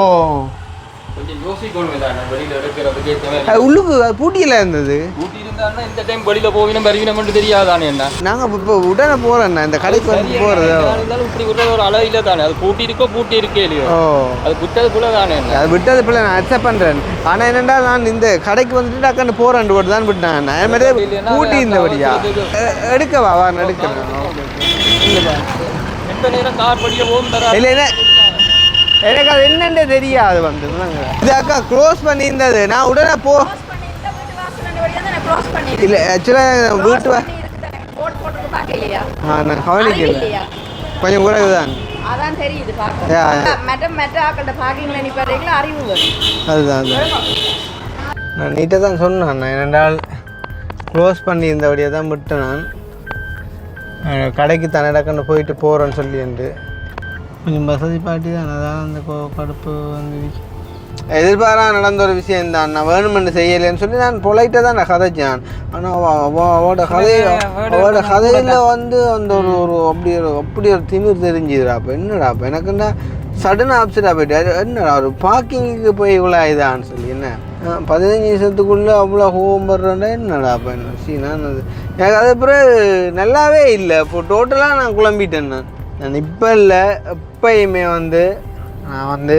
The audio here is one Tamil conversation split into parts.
ஓ உள்ளுக்கு பூட்டியில் இருந்தது. இந்த டைம் வெளியில போகணும் வருவினம் தெரியாதானே என்ன நாங்கள் இப்போ உடனே போகிறோண்ணா இந்த கடைக்கு வந்து போகிறதோ இருந்தாலும் இப்படி விடுறது ஒரு அளவு இல்லை தானே. அது பூட்டி இருக்கோ பூட்டி இருக்கே இல்லையோ. ஓ அது விட்டது போல தானே. அது விட்டது போல நான் அக்செப்ட் பண்ணுறேன். ஆனால் என்னென்னா நான் இந்த கடைக்கு வந்துட்டு டக்குன்னு போகிறேன் போட்டு தான் விட்டேன். அது மாதிரி பூட்டி இருந்தபடியா எடுக்கவா வாங்க எடுக்கிறேன். எந்த நேரம் கார் படிக்க போகும் தர இல்லை எனக்கு அது என்னென்ன தெரியாது வந்து இது அக்கா க்ளோஸ் பண்ணியிருந்தது. நான் உடனே இல்லை ஆக்சுவலாக வீட்டு நான் கவனிக்கல கொஞ்சம் குறைவு தான். அதுதான் நான் நீட்டாக தான் சொன்னேன். நான் என்னென்றால் க்ளோஸ் பண்ணியிருந்தபடியே தான் விட்டேன். நான் கடைக்கு தன்னடக்கன்னு போயிட்டு போகிறேன்னு சொல்லிட்டு கொஞ்சம் வசதி பாட்டி தான். அதான் அந்த கடுப்பு வந்து எதிர்பாரா நடந்த ஒரு விஷயம் தான். நான் வேணுமென்று செய்யலைன்னு சொல்லி நான் பொலைட்டாக தான் நான் கதைச்சேன். ஆனால் அவரோட கதையில் வந்து அந்த ஒரு அப்படி ஒரு திமிர் தெரிஞ்சுதுடா. அப்போ என்னடா அப்போ எனக்குன்னா சடனாக அப்செட்டாக போயிட்டு என்னடா ஒரு பார்க்கிங்குக்கு போய் இவ்வளோ இதான்னு சொல்லி என்ன 15 நிமிஷத்துக்குள்ளே அவ்வளோ ஹோம் வர்றேன்டா என்னடா அப்போ என்ன நான் அது எனக்கு அது பிறகு நல்லாவே இல்லை. இப்போ டோட்டலாக நான் குழம்பிட்டேன். நான் இப்போ இல்லை எப்பயுமே வந்து நான் வந்து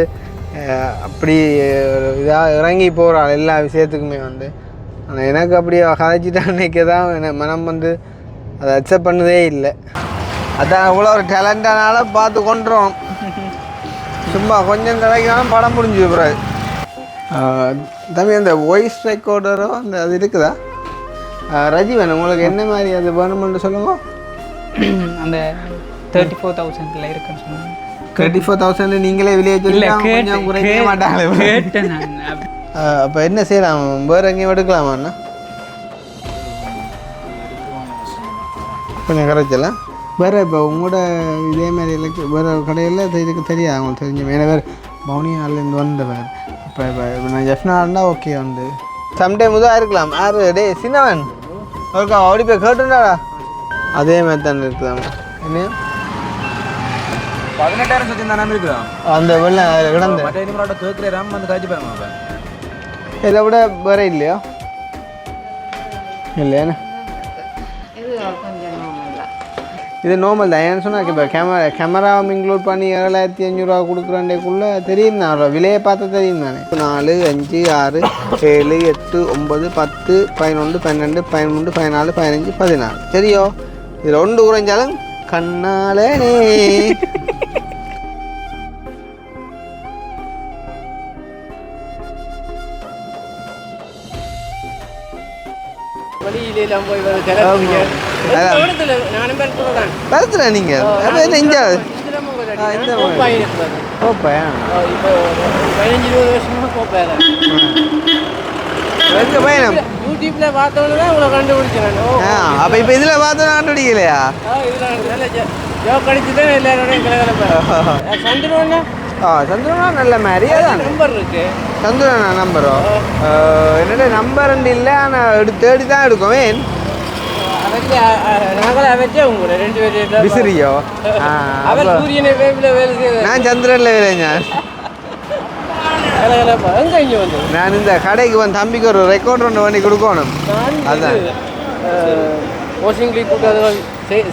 அப்படி இதாக இறங்கி போகிறாள் எல்லா விஷயத்துக்குமே வந்து. ஆனால் எனக்கு அப்படி கதைச்சிட்டான்னைக்கு தான் எனக்கு மனம் வந்து அதை அக்செப்ட் பண்ணதே இல்லை. அதான் அவ்வளோ ஒரு டேலண்டானால பார்த்து கொண்டுறோம். சும்மா கொஞ்சம் கிடைக்காலும் படம் முடிஞ்சு பிறகு தம்பி அந்த வாய்ஸ் ரெக்கார்டரோ அந்த அது இருக்குதா ரஜீவன் உங்களுக்கு என்ன மாதிரி அது வேணுமென்று சொல்லுங்க. அந்த 34,000 இருக்குன்னு சொன்னாங்க. 34,000 நீங்களே வெளியே கொஞ்சம் குறைக்க மாட்டாங்களே. அப்போ என்ன செய்யலாம் வேறு எங்கேயும் எடுக்கலாமாண்ணா கொஞ்சம் கரைச்சலாம் வேறு. இப்போ உங்களோட இதே மாதிரி வேறு கடையில் இதுக்கு தெரியாது அவங்களுக்கு தெரிஞ்சு வேறு வேறு பவுனியாலேருந்து வந்தவன். இப்போ நான் ஜெஃப்னா இருந்தால் ஓகே வந்து சம்டைம் இதாக இருக்கலாம். யார் டே சின்னவன் ஓகே அப்படி போய் கேட்டுண்டாடா அதே மாதிரி தானே இருக்குதாங்க. என்ன 18,000 சொல்லி தானே இருக்குதா அந்த வெள்ளம் அதில் கிடந்து கேட்குறேன் வந்து காய்ச்சி பாருங்க. இதை விட வேற இல்லையா இல்லையாண்ணா இது நார்மல் தான். ஏன்னு சொன்னால் இப்போ கேமராவும் இன்க்ளூட் பண்ணி 7,500 கொடுக்குறேன்டேக்குள்ளே தெரியும் தான் விலையை பார்த்தா தெரியும் தானே. 4 5 6 7 8 9 10 11 12 13 14 15 16 சரியோ. இதில் ஒன்று குறைஞ்சாலும் கண்ணாலே கருத்துல நீங்கள் இங்கே கோப்பையா பயணம் யூடியூப்ல பார்த்தோன்னு தான் உங்களை கண்டுபிடிச்சேன். அப்போ இப்போ இதில் பார்த்தோன்னு கண்டுபிடிக்கலையா கடிச்சுதான் எல்லாரோடையும் சந்திரனா சந்திரனா நல்ல மாதிரி அதான் நம்பர் இருக்கு. சந்திரனா நம்பரோ என்னோட நம்பர் ரெண்டு இல்லை. ஆனால் தேடி தான் எடுக்குமே விசிறியோ நான் சந்திரன்ல வேலை நான் இந்த கடைக்கு வந்து தம்பிக்கு ஒரு ரெக்கார்ட் ஒன்று பண்ணி கொடுக்கணும். அதான்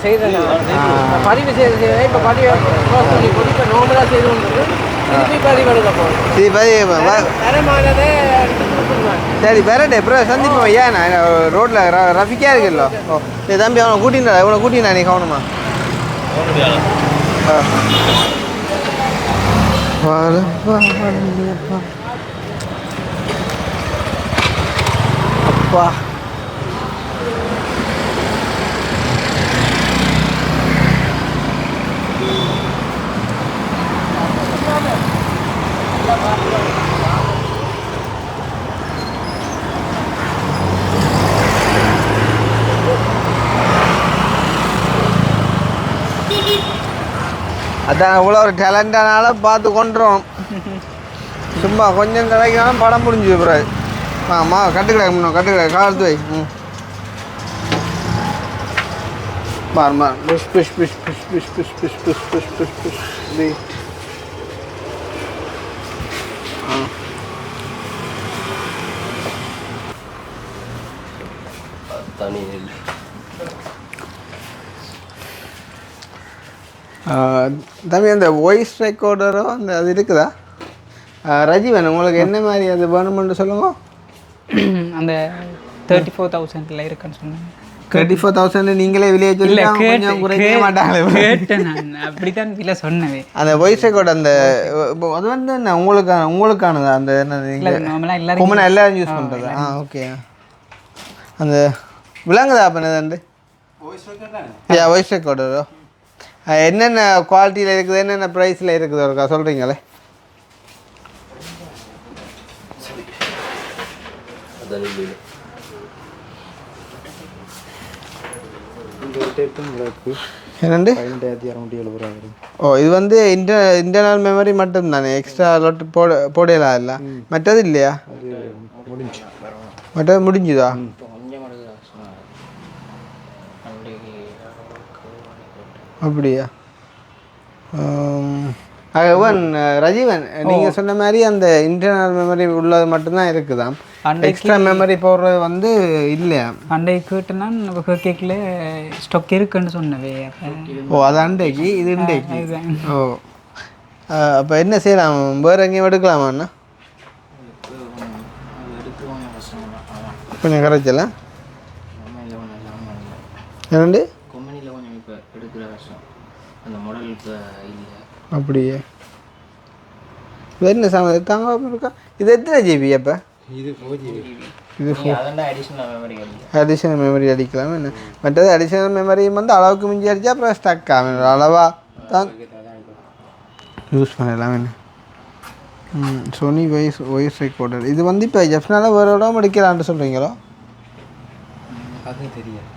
செய்தேன் பதிவு செய்து இப்போ பதிவு இப்போ நோம்பலாக செய்து கொண்டு சரி வரட்டே அப்புறம் சந்திப்போம். ஏன் நான் ரோட்டில் ரஃபிக்காக இருக்குல்ல. ஓ சரி தம்பி அவனை கூட்டினா இவனை கூட்டினா நீ கவனமா அப்பா அதான் அவ்வளோ ஒரு டேலண்டானால பார்த்து கொண்டுறோம். சும்மா கொஞ்சம் கிடைக்காம படம் முடிஞ்சு பிறகு ஆமா கட்டுக்கிடாது முன்னோம் கட்டுக்கிடாது காலத்து வை. பாருமா push push push push push push push push push push தம்பி அந்த வாய்ஸ் ரெக்கார்டரோ அந்த அது இருக்குதா ரஜீவன் உங்களுக்கு என்ன மாதிரி அது வேணுமென்று சொல்லுங்க. அந்த 34,000 இருக்குன்னு சொன்னாங்க. 34,000 நீங்களே விலையை சொல்லி கொஞ்சம் குறைக்க மாட்டாங்களே. கேட்டேன் நான் அப்படித்தான் இல்லை சொன்னவே. அந்த வாய்ஸ் ரெக்கார்டு அந்த அது வந்து என்ன உங்களுக்கானதா அந்த என்ன கொமனாக எல்லாரும் யூஸ் பண்ணுறது? ஓகே. அந்த விளங்குதா அப்போ என்னது வாய்ஸ் ரெக்கார்டரோ என்னென்ன குவாலிட்டியில் இருக்குது என்னென்ன ப்ரைஸில் இருக்குது இருக்கா சொல்கிறீங்களே? என்னண்டு? இது வந்து இன்டர்னல் மெமரி மட்டும் தானே, எக்ஸ்ட்ரா லோட் போடலாம் இல்லை? மற்றது இல்லையா? மற்றது முடிஞ்சுதா? அப்படியா? ரஜீவன் நீங்கள் சொன்ன மாதிரி அந்த இன்டர்னல் மெமரி உள்ளது மட்டும்தான் இருக்குதான், எக்ஸ்ட்ரா மெமரி போடுறது வந்து இல்லையா? அண்டைக்கு கேட்டுனா கேட்கல ஸ்டாக் இருக்குன்னு சொன்னவே. அது அண்டைக்கு இது இண்டைக்கு. அப்போ என்ன செய்யலாம், வேறு எங்கேயும் எடுக்கலாமாண்ணா? கொஞ்சம் கரைச்சல என்னண்டு அப்படியே என்ன சாமான் தாங்க இருக்கா? இது எத்தனை ஜிபி? அப்போ இது 4GB. இது அடிஷ்னல் மெமரி அடிக்கலாம் என்ன? மற்றது அடிஷ்னல் மெமரி வந்து அளவுக்கு மிஞ்சி அடித்தா அப்புறம் ஸ்டக் ஆகும், அளவாக தான் யூஸ் பண்ணலாம் என்ன. சோனி வாய்ஸ் ரெக்கார்டர் இது வந்து இப்போ ஜெஃப்னால வேறு இடம் எடுக்கலான்னு சொல்கிறீங்களோ? அது தெரியாது.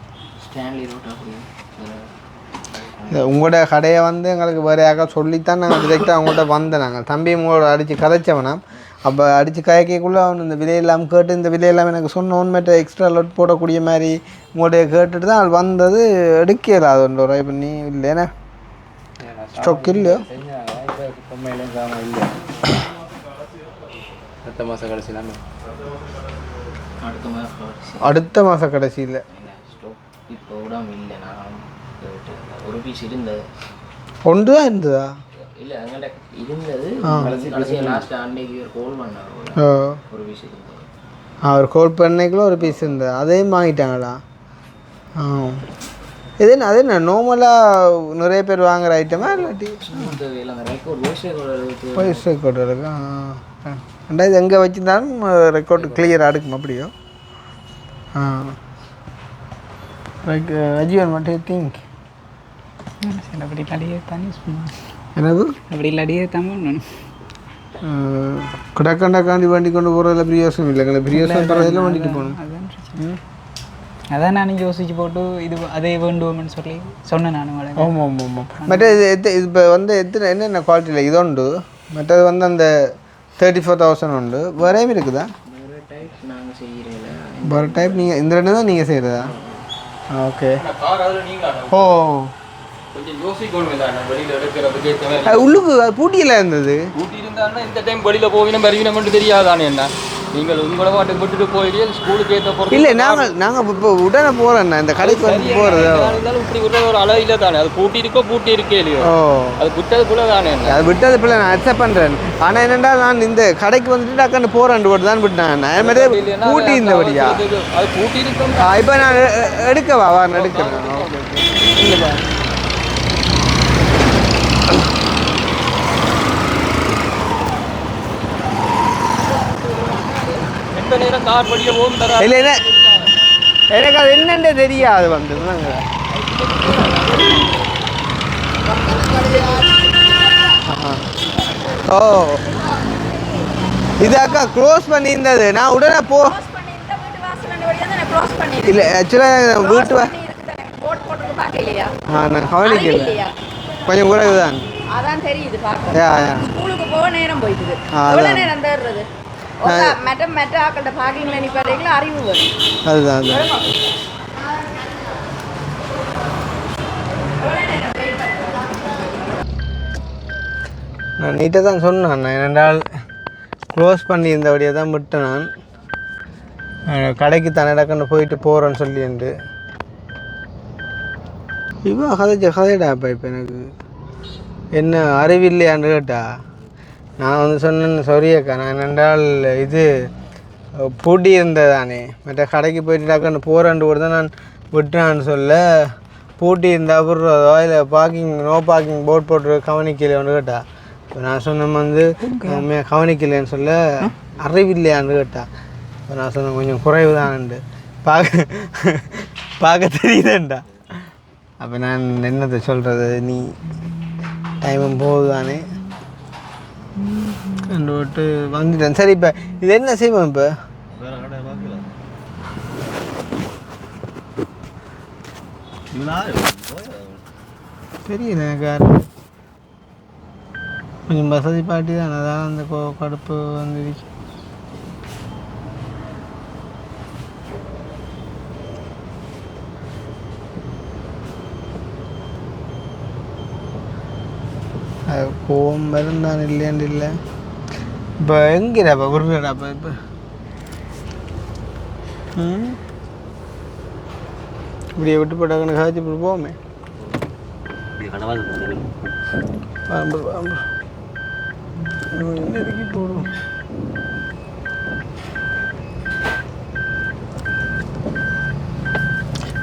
உங்களோட கடையை வந்து எங்களுக்கு வேறு யாருக்கா சொல்லித்தான் நாங்கள் டிரெக்டாக அவங்கள்ட்ட வந்தேன். நாங்கள் தம்பி உங்களோட அடித்து கதைச்சவனா, அப்போ அடித்து கதைக்குள்ளே அவன் இந்த விலையெல்லாம் கேட்டு இந்த விலையெல்லாம் எனக்கு சொன்ன உண்மையிட்ட எக்ஸ்ட்ரா லோட் போடக்கூடிய மாதிரி உங்களுடைய கேட்டுட்டு தான் அது வந்தது. எடுக்கல அது ஒன்று ஒரு பண்ணி இல்லைண்ணே ஸ்டாக் இல்லையோ? அடுத்த மாதம் கடைசியில் ஒன்று தான் இருந்ததா? அவர் கோல் பண்ணைக்குள்ள ஒரு பீஸ் இருந்தது, அதையும் வாங்கிட்டாங்களா? இது என்ன அது என்ன நார்மலாக நிறைய பேர் வாங்குகிற ஐட்டமா இல்லாட்டி வாய்ஸ் ரெக்கார்டு இருக்கு? ரெண்டாவது எங்கே வச்சுருந்தாலும் ரெக்கார்டு கிளியராக எடுக்கும் அப்படியோ? லைக் அஜீவன் மட்டும் திங்க் அப்படி இல்லாடியே தானே என்னது அப்படி இல்லாடியே தான் கடக்காண்டி வண்டி கொண்டு போகிறதில்ல பிரியோசனம் இல்லைங்களா? பிரியோசனம் பரவாயில்ல வண்டிட்டு போகணும். அதான் நான் யோசிச்சு போட்டு இது அதே வேண்டுவோம்னு சொல்லி சொன்னேன் நான். ஆமாம் ஆமாம் ஆமாம். மற்றது இப்போ வந்து என்னென்ன குவாலிட்டியில் இது உண்டு? மற்றது வந்து அந்த 34,000 உண்டு. வேறையும் இருக்குதா? வேறு டைப் நீங்கள் இந்த ரெண்டு தான் நீங்கள் செய்கிறதா? ஓகே. ஓ உள்ளுக்கு பூட்டியில் இருந்தது. பூட்டி இருந்தாங்கன்னா இந்த டைம் வெளியில் போவினும் வருவினம் மட்டும் தெரியாதானே என்ன? நீங்கள் உங்களை பாட்டுக்கு விட்டுட்டு போயிட்டு ஸ்கூலுக்கு ஏற்ற போகிறது இல்லை. நாங்கள் இப்போ உடனே போகிறோண்ணா, இந்த கடைக்கு வந்து போகிறது இருந்தாலும் இப்படி விடுற ஒரு அளவு இல்லை தானே. அது பூட்டி இருக்கோ பூட்டி இருக்கே இல்லையோ? அது விட்டதுக்குள்ளே தானே. அது விட்டதுக்குள்ளே நான் அக்செப்ட் பண்ணுறேன். ஆனால் என்னென்னா நான் இந்த கடைக்கு வந்துட்டு டக்குன்னு போகிறேன் போட்டு தான் விட்டேன். நான் அது மாதிரி பூட்டி இருந்தபடியா? அது பூட்டி இருக்கும். இப்போ நான் எடுக்கவா? நான் எடுக்கிறேன். இல்லைப்பா இல்லை இல்லை எனக்கு அது என்னென்ன தெரியாது வந்து ஓ இதாக்கா க்ளோஸ் பண்ணியிருந்தது. நான் உடனே இல்லை ஆக்சுவலாக வீட்டு நான் கவனிக்கல, கொஞ்சம் குறைவு தான். அதுதான் நான் நீட்டாக தான் சொன்னேன். என்னென்றால் க்ளோஸ் பண்ணியிருந்தபடியே தான் விட்டேன். நான் கடைக்கு தன்னடக்கன்னு போயிட்டு போகிறேன்னு சொல்லிட்டு இவ கதைடாப்பா இப்போ எனக்கு என்ன அறிவில்லையான்னு கேட்டா நான் வந்து சொன்னேன் சொரியக்கா நான் என்னென்றால் இது பூட்டி இருந்ததானே மற்ற கடைக்கு போயிட்டு டக்குன்னு போகிறேன்ட்டு கூட தான் நான் விட்டுறான்னு சொல்ல பூட்டி இருந்தால் விட்றதோ இல்லை நோ பார்க்கிங் போர்ட் போட்டு கவனிக்கலையோன்னு கேட்டா இப்போ நான் சொன்னேன் வந்து கவனிக்கலைன்னு சொல்ல அறிவில்லையான்னு கேட்டா இப்போ நான் சொன்னேன் கொஞ்சம் குறைவு தான்ண்டு பார்க்க தெரியுதுண்டா அப்போ நான் என்னத்தை சொல்கிறது நீ டைமும் போகுதானே கண்டு விட்டு வந்துட்டேன் சரி இப்போ இது என்ன செய்வோம் இப்போ தெரியல எனக்கு கொஞ்சம் வசதி பாட்டி தான் அதான் அந்த கடுப்பு வந்துருச்சு கோவம் வருந்தான் இல்லையாண்டு இல்லை இப்போ எங்கிறாப்பா விடுறாடாப்பா இப்போ இப்படியே விட்டு போட்டாக்கன்னு காய்ச்சி இப்படி போவோமே நெருக்கி போடுவோம்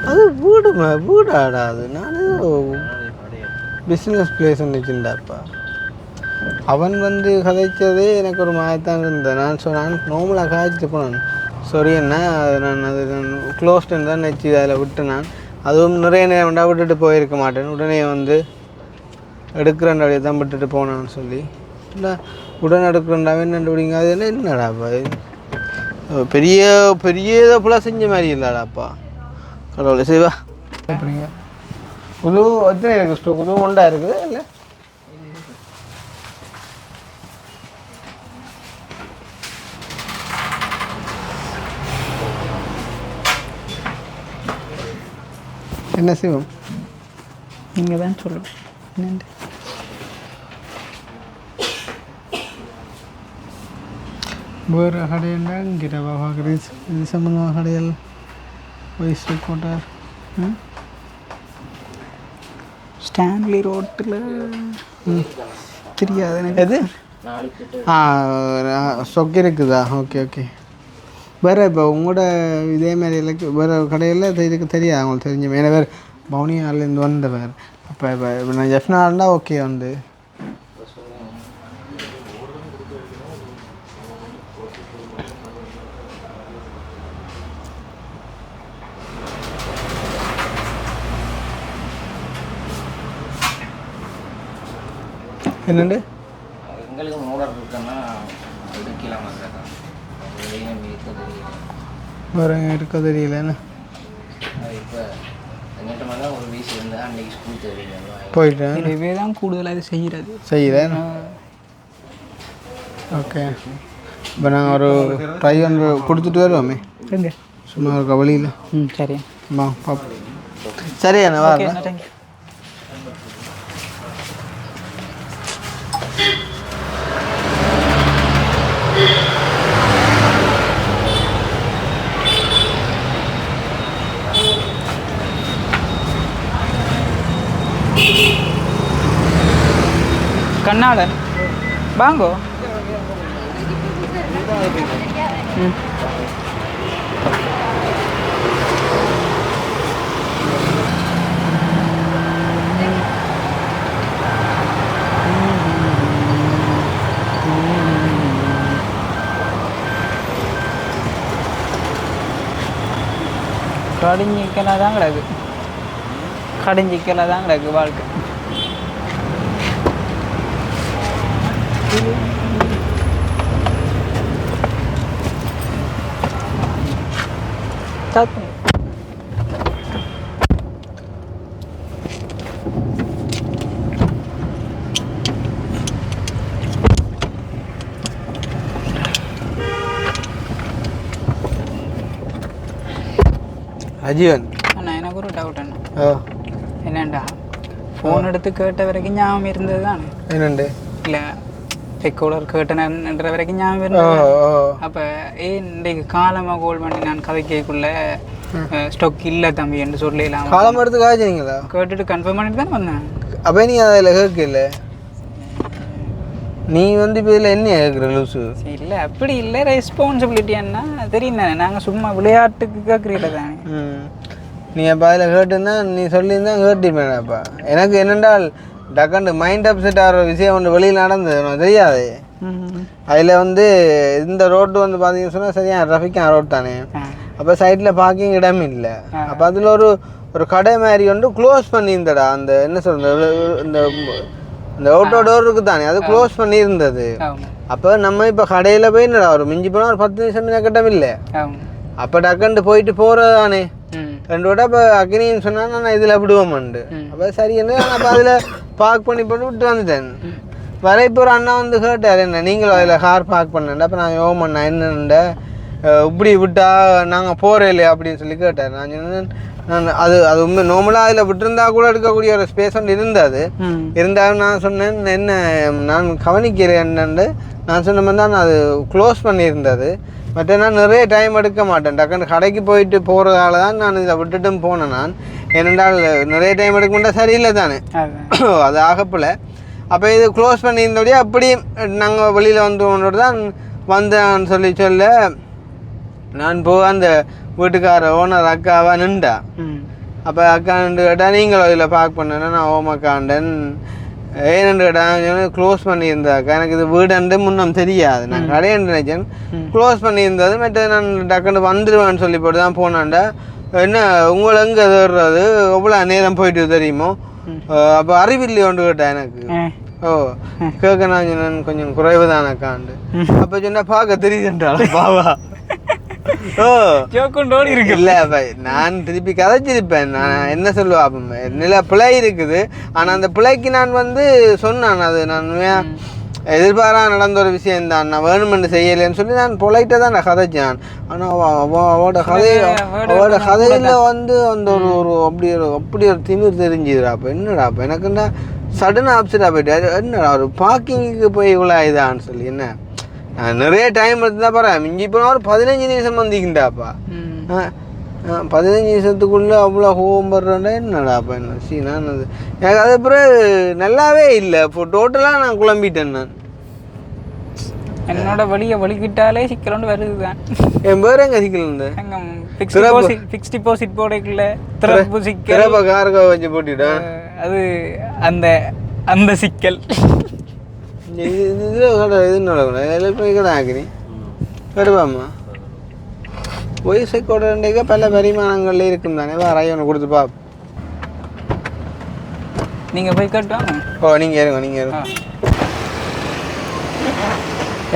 அது வீடாடா அது நானே பிஸ்னஸ் பிளேஸ் வச்சுருந்தாப்பா அவன் வந்து கதைச்சதே எனக்கு ஒரு மாயத்தான் இருந்தேன் நான் நார்மலாக காய்ச்சி போனான் சாரி என்ன நான் க்ளோஸ்டுன்னு தான் நினச்சி அதில் விட்டு நான் அதுவும் நிறைய நேரம் வேண்டாம் விட்டுட்டு போயிருக்க மாட்டேன் உடனே வந்து எடுக்கிறேன் அப்படியே தான் விட்டுட்டு போனான்னு சொல்லி இல்லை உடனே எடுக்கிறேன்டாவே கண்டுபிடிங்க அது என்னடாப்பா பெரிய பெரிய ஃபுல்லாக செஞ்ச மாதிரி இல்லைடாப்பா கடவுளை செய்வா அப்படிங்க புது எத்தனை இருக்குது ஸ்டோக் புது ஒன்றா இருக்குது இல்லை என்ன செய்வோம் நீங்கள் தான் சொல்லணும் என்னண்டு வேறு கடையண்டா இங்கிட்ட பார்க்குறது இது சம்மந்தமாக கடைகள் வயசு கோட்டார் ஸ்டான்லி ரோட்டில் தெரியாது எனக்கு எது ஸ்டொக் இருக்குதா ஓகே ஓகே வேறு இப்போ உங்களோட இதே மாதிரி வேறு கடையில் இதுக்கு தெரியாது அவங்களுக்கு தெரிஞ்ச ஏன்னா வேறு பவுனியாலேருந்து வந்த வேறு இப்போ நான் ஜெஃப்னா இருந்தால் ஓகே வந்து என்னண்டு எங்களுக்கு மூடர் இருக்குன்னா எடுக்கலாம் வேறு இருக்க தெரியல என்ன இப்போ எங்கிட்ட மாதிரி ஒரு வீஸ் இருந்தால் அன்றைக்கி ஸ்கூல் தெரியல போயிட்டேன் இதுவே தான் கூடுதலாக இது செய்கிறேன் ஓகே இப்போ நாங்கள் ஒரு ட்ரை ஒன்று கொடுத்துட்டு வருவோமே எங்க சும்மா ஒரு கவலியில் சரி வா பார்ப்போம் சரி அண்ணா வரேன் தேங்க்யூ கண்ணாளன் வாங்கோ கடிஞ்சிக்கலாக தான் கிடக்கு கடிஞ்சிக்கலாக தான் கிடக்கு வாழ்க்கை ஸ்டார்ட் பண்ணு அஜீவன் அண்ணா எனக்கு ஒரு டவுட் அண்ணா ஓ என்னண்டா ஃபோன் எடுத்து கேட்ட வரைக்கும் ஞாபகம் இருந்தது தானே என்னண்டு இல்லை ரெக்கார்டர் கேட்டேன்ற வரைக்கும் ஞாபகம் இருந்தது அப்போ இன்றைக்கு காலமாக கோல் பண்ணி நான் கதை கேட்குள்ள ஸ்டாக் இல்லை தம்பி என்று சொல்லலாம். காலம் எடுத்து காய்ச்சிங்களா? கேட்டுட்டு கன்ஃபார்ம் பண்ணிட்டு தான் வந்தேன். அப்போ நீ அதில் கேட்கல, நீ வந்து இப்போ இதில் என்ன கேட்குற லூசு? இல்லை அப்படி இல்லை, ரெஸ்பான்சிபிலிட்டி என்ன தெரியும் தானே, நாங்கள் சும்மா விளையாட்டுக்கு கேட்குறீங்கள தானே. நீ அப்போ அதில் கேட்டுருந்தா நீ சொல்லியிருந்தா கேட்டிருப்பேன்ப்பா. எனக்கு என்னென்றால் டக்கண்டு மைண்ட் அப்செட் ஆகிற விஷயம் ஒன்று வெளியில் நடந்தது எனக்கு தெரியாது. அதில் வந்து இந்த ரோட்டு வந்து பார்த்தீங்கன்னு சொன்னால் சரியாக ரஃபிக்கான ரோட் தானே. அப்போ சைடில் பார்க்கிங் இடம் இல்லை. அப்போ அதில் ஒரு கடை மாதிரி ஒன்று க்ளோஸ் பண்ணியிருந்தடா. அந்த என்ன சொல்கிறது, இந்த அவுட்டோ டோர் இருக்குது தானே, அது க்ளோஸ் பண்ணியிருந்தது. அப்போ நம்ம இப்போ கடையில் போய் என்னடா ஒரு மிஞ்சி போனால் ஒரு 10 நிமிஷம் கட்டம் இல்லை. அப்போ டக்கண்டு போயிட்டு போகிறது தானே 2 விட. இப்போ அக்னின்னு சொன்னால் நான் இதில் விடுவோம்ண்டு. அப்போ சரி என்ன அப்போ அதில் பார்க் பண்ணி போட்டு விட்டு வந்துட்டேன். வர இப்போ ஒரு அண்ணா வந்து கேட்டார், என்ன நீங்களும் அதில் கார் பார்க் பண்ணேன்டா. அப்போ நான் யோமண்ணா என்னண்ட இப்படி விட்டா நாங்கள் போகிறே இல்லையா அப்படின்னு சொல்லி கேட்டார். நான் சொன்னேன், அது உண்மை நார்மலாக அதில் விட்டுருந்தா கூட எடுக்கக்கூடிய ஒரு ஸ்பேஸ் ஒன்று இருந்தது. இருந்தாலும் நான் சொன்னேன், என்ன நான் கவனிக்கிறேன் என்னண்டு நான் சொன்ன மாதிரி தான் அது க்ளோஸ் பண்ணியிருந்தது. மற்ற நான் நிறைய டைம் எடுக்க மாட்டேன், டக்குன்னு கடைக்கு போயிட்டு போகிறதால தான் நான் இதில் விட்டுட்டும் போனேன். நான் ஏனென்றால் நிறைய டைம் எடுக்க மாட்டேன், சரியில்லை தானே அது ஆகப்பில். அப்போ இது க்ளோஸ் பண்ணியிருந்தபடியே அப்படியும் நாங்கள் வெளியில் வந்து தான் வந்தேன்னு சொல்ல நான் போக அந்த வீட்டுக்கார ஓனர் அக்காவா நின்றா. அப்போ அக்கா நின்று கேட்டால் நீங்களும் அதில் பார்க் பண்ணேன்னா நான் ஓமக்காண்டன் ஏன்னு கேட்டால் க்ளோஸ் பண்ணியிருந்தாக்கா. எனக்கு இது வீடுண்டு முன்னம் தெரியாது, நான் கடையண்டு நினைச்சேன். க்ளோஸ் பண்ணியிருந்தது. மற்ற நான் டக்குன்னு வந்துடுவேன்னு சொல்லி போட்டு தான் போனான்டா. என்ன உங்களை எங்கே தேடுறது, எவ்வளோ நேரம் போயிட்டு தெரியுமோ. அப்போ அறிவில்லை ஒன்று கேட்டேன் எனக்கு. கேட்க நான் சொன்னேன் கொஞ்சம் குறைவு தானக்காண்டு. அப்போ சொன்னால் பார்க்க தெரியுதுன்றாள் பாவா. இல்ல நான் திருப்பி கதைச்சிருப்பேன். நான் என்ன சொல்லுவேன், நில பிழை இருக்குது. ஆனா அந்த பிழைக்கு நான் வந்து சொன்னான், அது நான் எதிர்பாரா நடந்த ஒரு விஷயம் தான், நான் வேணுமென்று செய்யலைன்னு சொல்லி நான் பொலைட்டை தான் நான் கதைச்சான். ஆனா அவளோட கதையில வந்து அந்த ஒரு அப்படி ஒரு திமிர் தெரிஞ்சுதுடா. அப்ப என்னடா அப்ப எனக்குன்னா சடனாக அப்செட்டாக போயிட்டு, என்னடா ஒரு பார்க்கிங்குக்கு போய் இவ்வளோ ஆயுதான்னு சொல்லி. என்ன நான் நிறைய டைம் எடுத்துதான் பாரு, மிஞ்சி போனால் ஒரு 15 நிமிஷம் வந்திக்கிண்டாப்பா. 15 நிமிஷத்துக்குள்ளே அவ்வளோ ஹோம் வர்றேன்டா. என்னடாப்பா என்ன நான் அது எனக்கு அது அப்புறம் நல்லாவே இல்லை. இப்போ டோட்டலாக நான் குழம்பிட்டேன். நான் என்னோட வலிக்கிட்டாலே சிக்கல் வருது தான். என் பேர் எங்கே சிக்கல் இருந்து ஃபிக்ஸ் டிபாசிட் போடக்குள்ள திறப்பு சிக்கல், திறப்ப கார்கோ வச்சு போட்டுட்டேன். அது அந்த அந்த சிக்கல் இது நடக்கணும் போய் கடை ஆக்கினி கடுப்பாம்மா. வயசை கூட பல பரிமாணங்கள்ல இருக்கும் தானே. வரைய ஒன்று கொடுத்து பாப். நீங்கள் போய் கட்டுவாங்க. நீங்கள் இருங்க.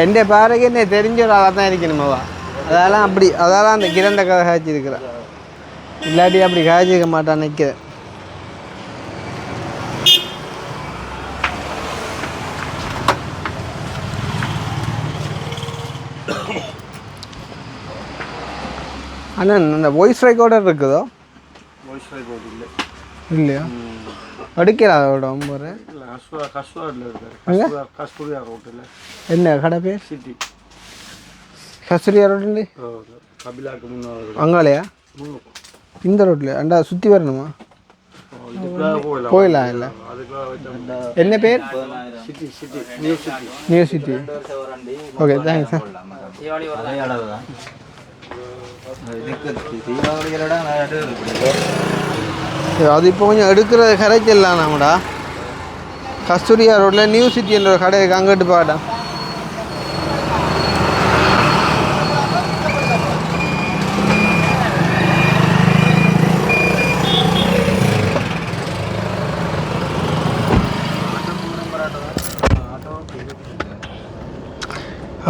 எந்த பாறைக்கு என்ன தெரிஞ்ச ஒரு ஆளாக தான் இருக்கணுமாவா. அதெல்லாம் அந்த கிரண்ட கதை காய்ச்சிருக்கிறேன். இல்லாட்டி அப்படி காய்ச்சிக்க மாட்டான்னு நிற்கிறேன். அண்ணா இந்த வாய்ஸ் ரெக்கார்டர் இருக்குதோ? வாய்ஸ் ரெக்கார்டர் இல்லை. இல்லையா? அடிக்கிறா அதோட நம்பரு. என்ன கடை பேர்? City கஸ்தூரியா road. கபிலாக்கு முன்னாடி அங்காலையா? இந்த ரோட்டில் அண்டா சுற்றி வரணுமா? போயிடலாம். இல்லை என்ன பேர்? New city. Okay thanks sir. அது இப்போ கொஞ்சம் எடுக்கிறது கரைச்சிடலாம் நம்மடா. கஸ்தூரியா ரோட்டில் நியூ சிட்டி என்ற ஒரு கடை இருக்குது, அங்கிட்டு பாடா.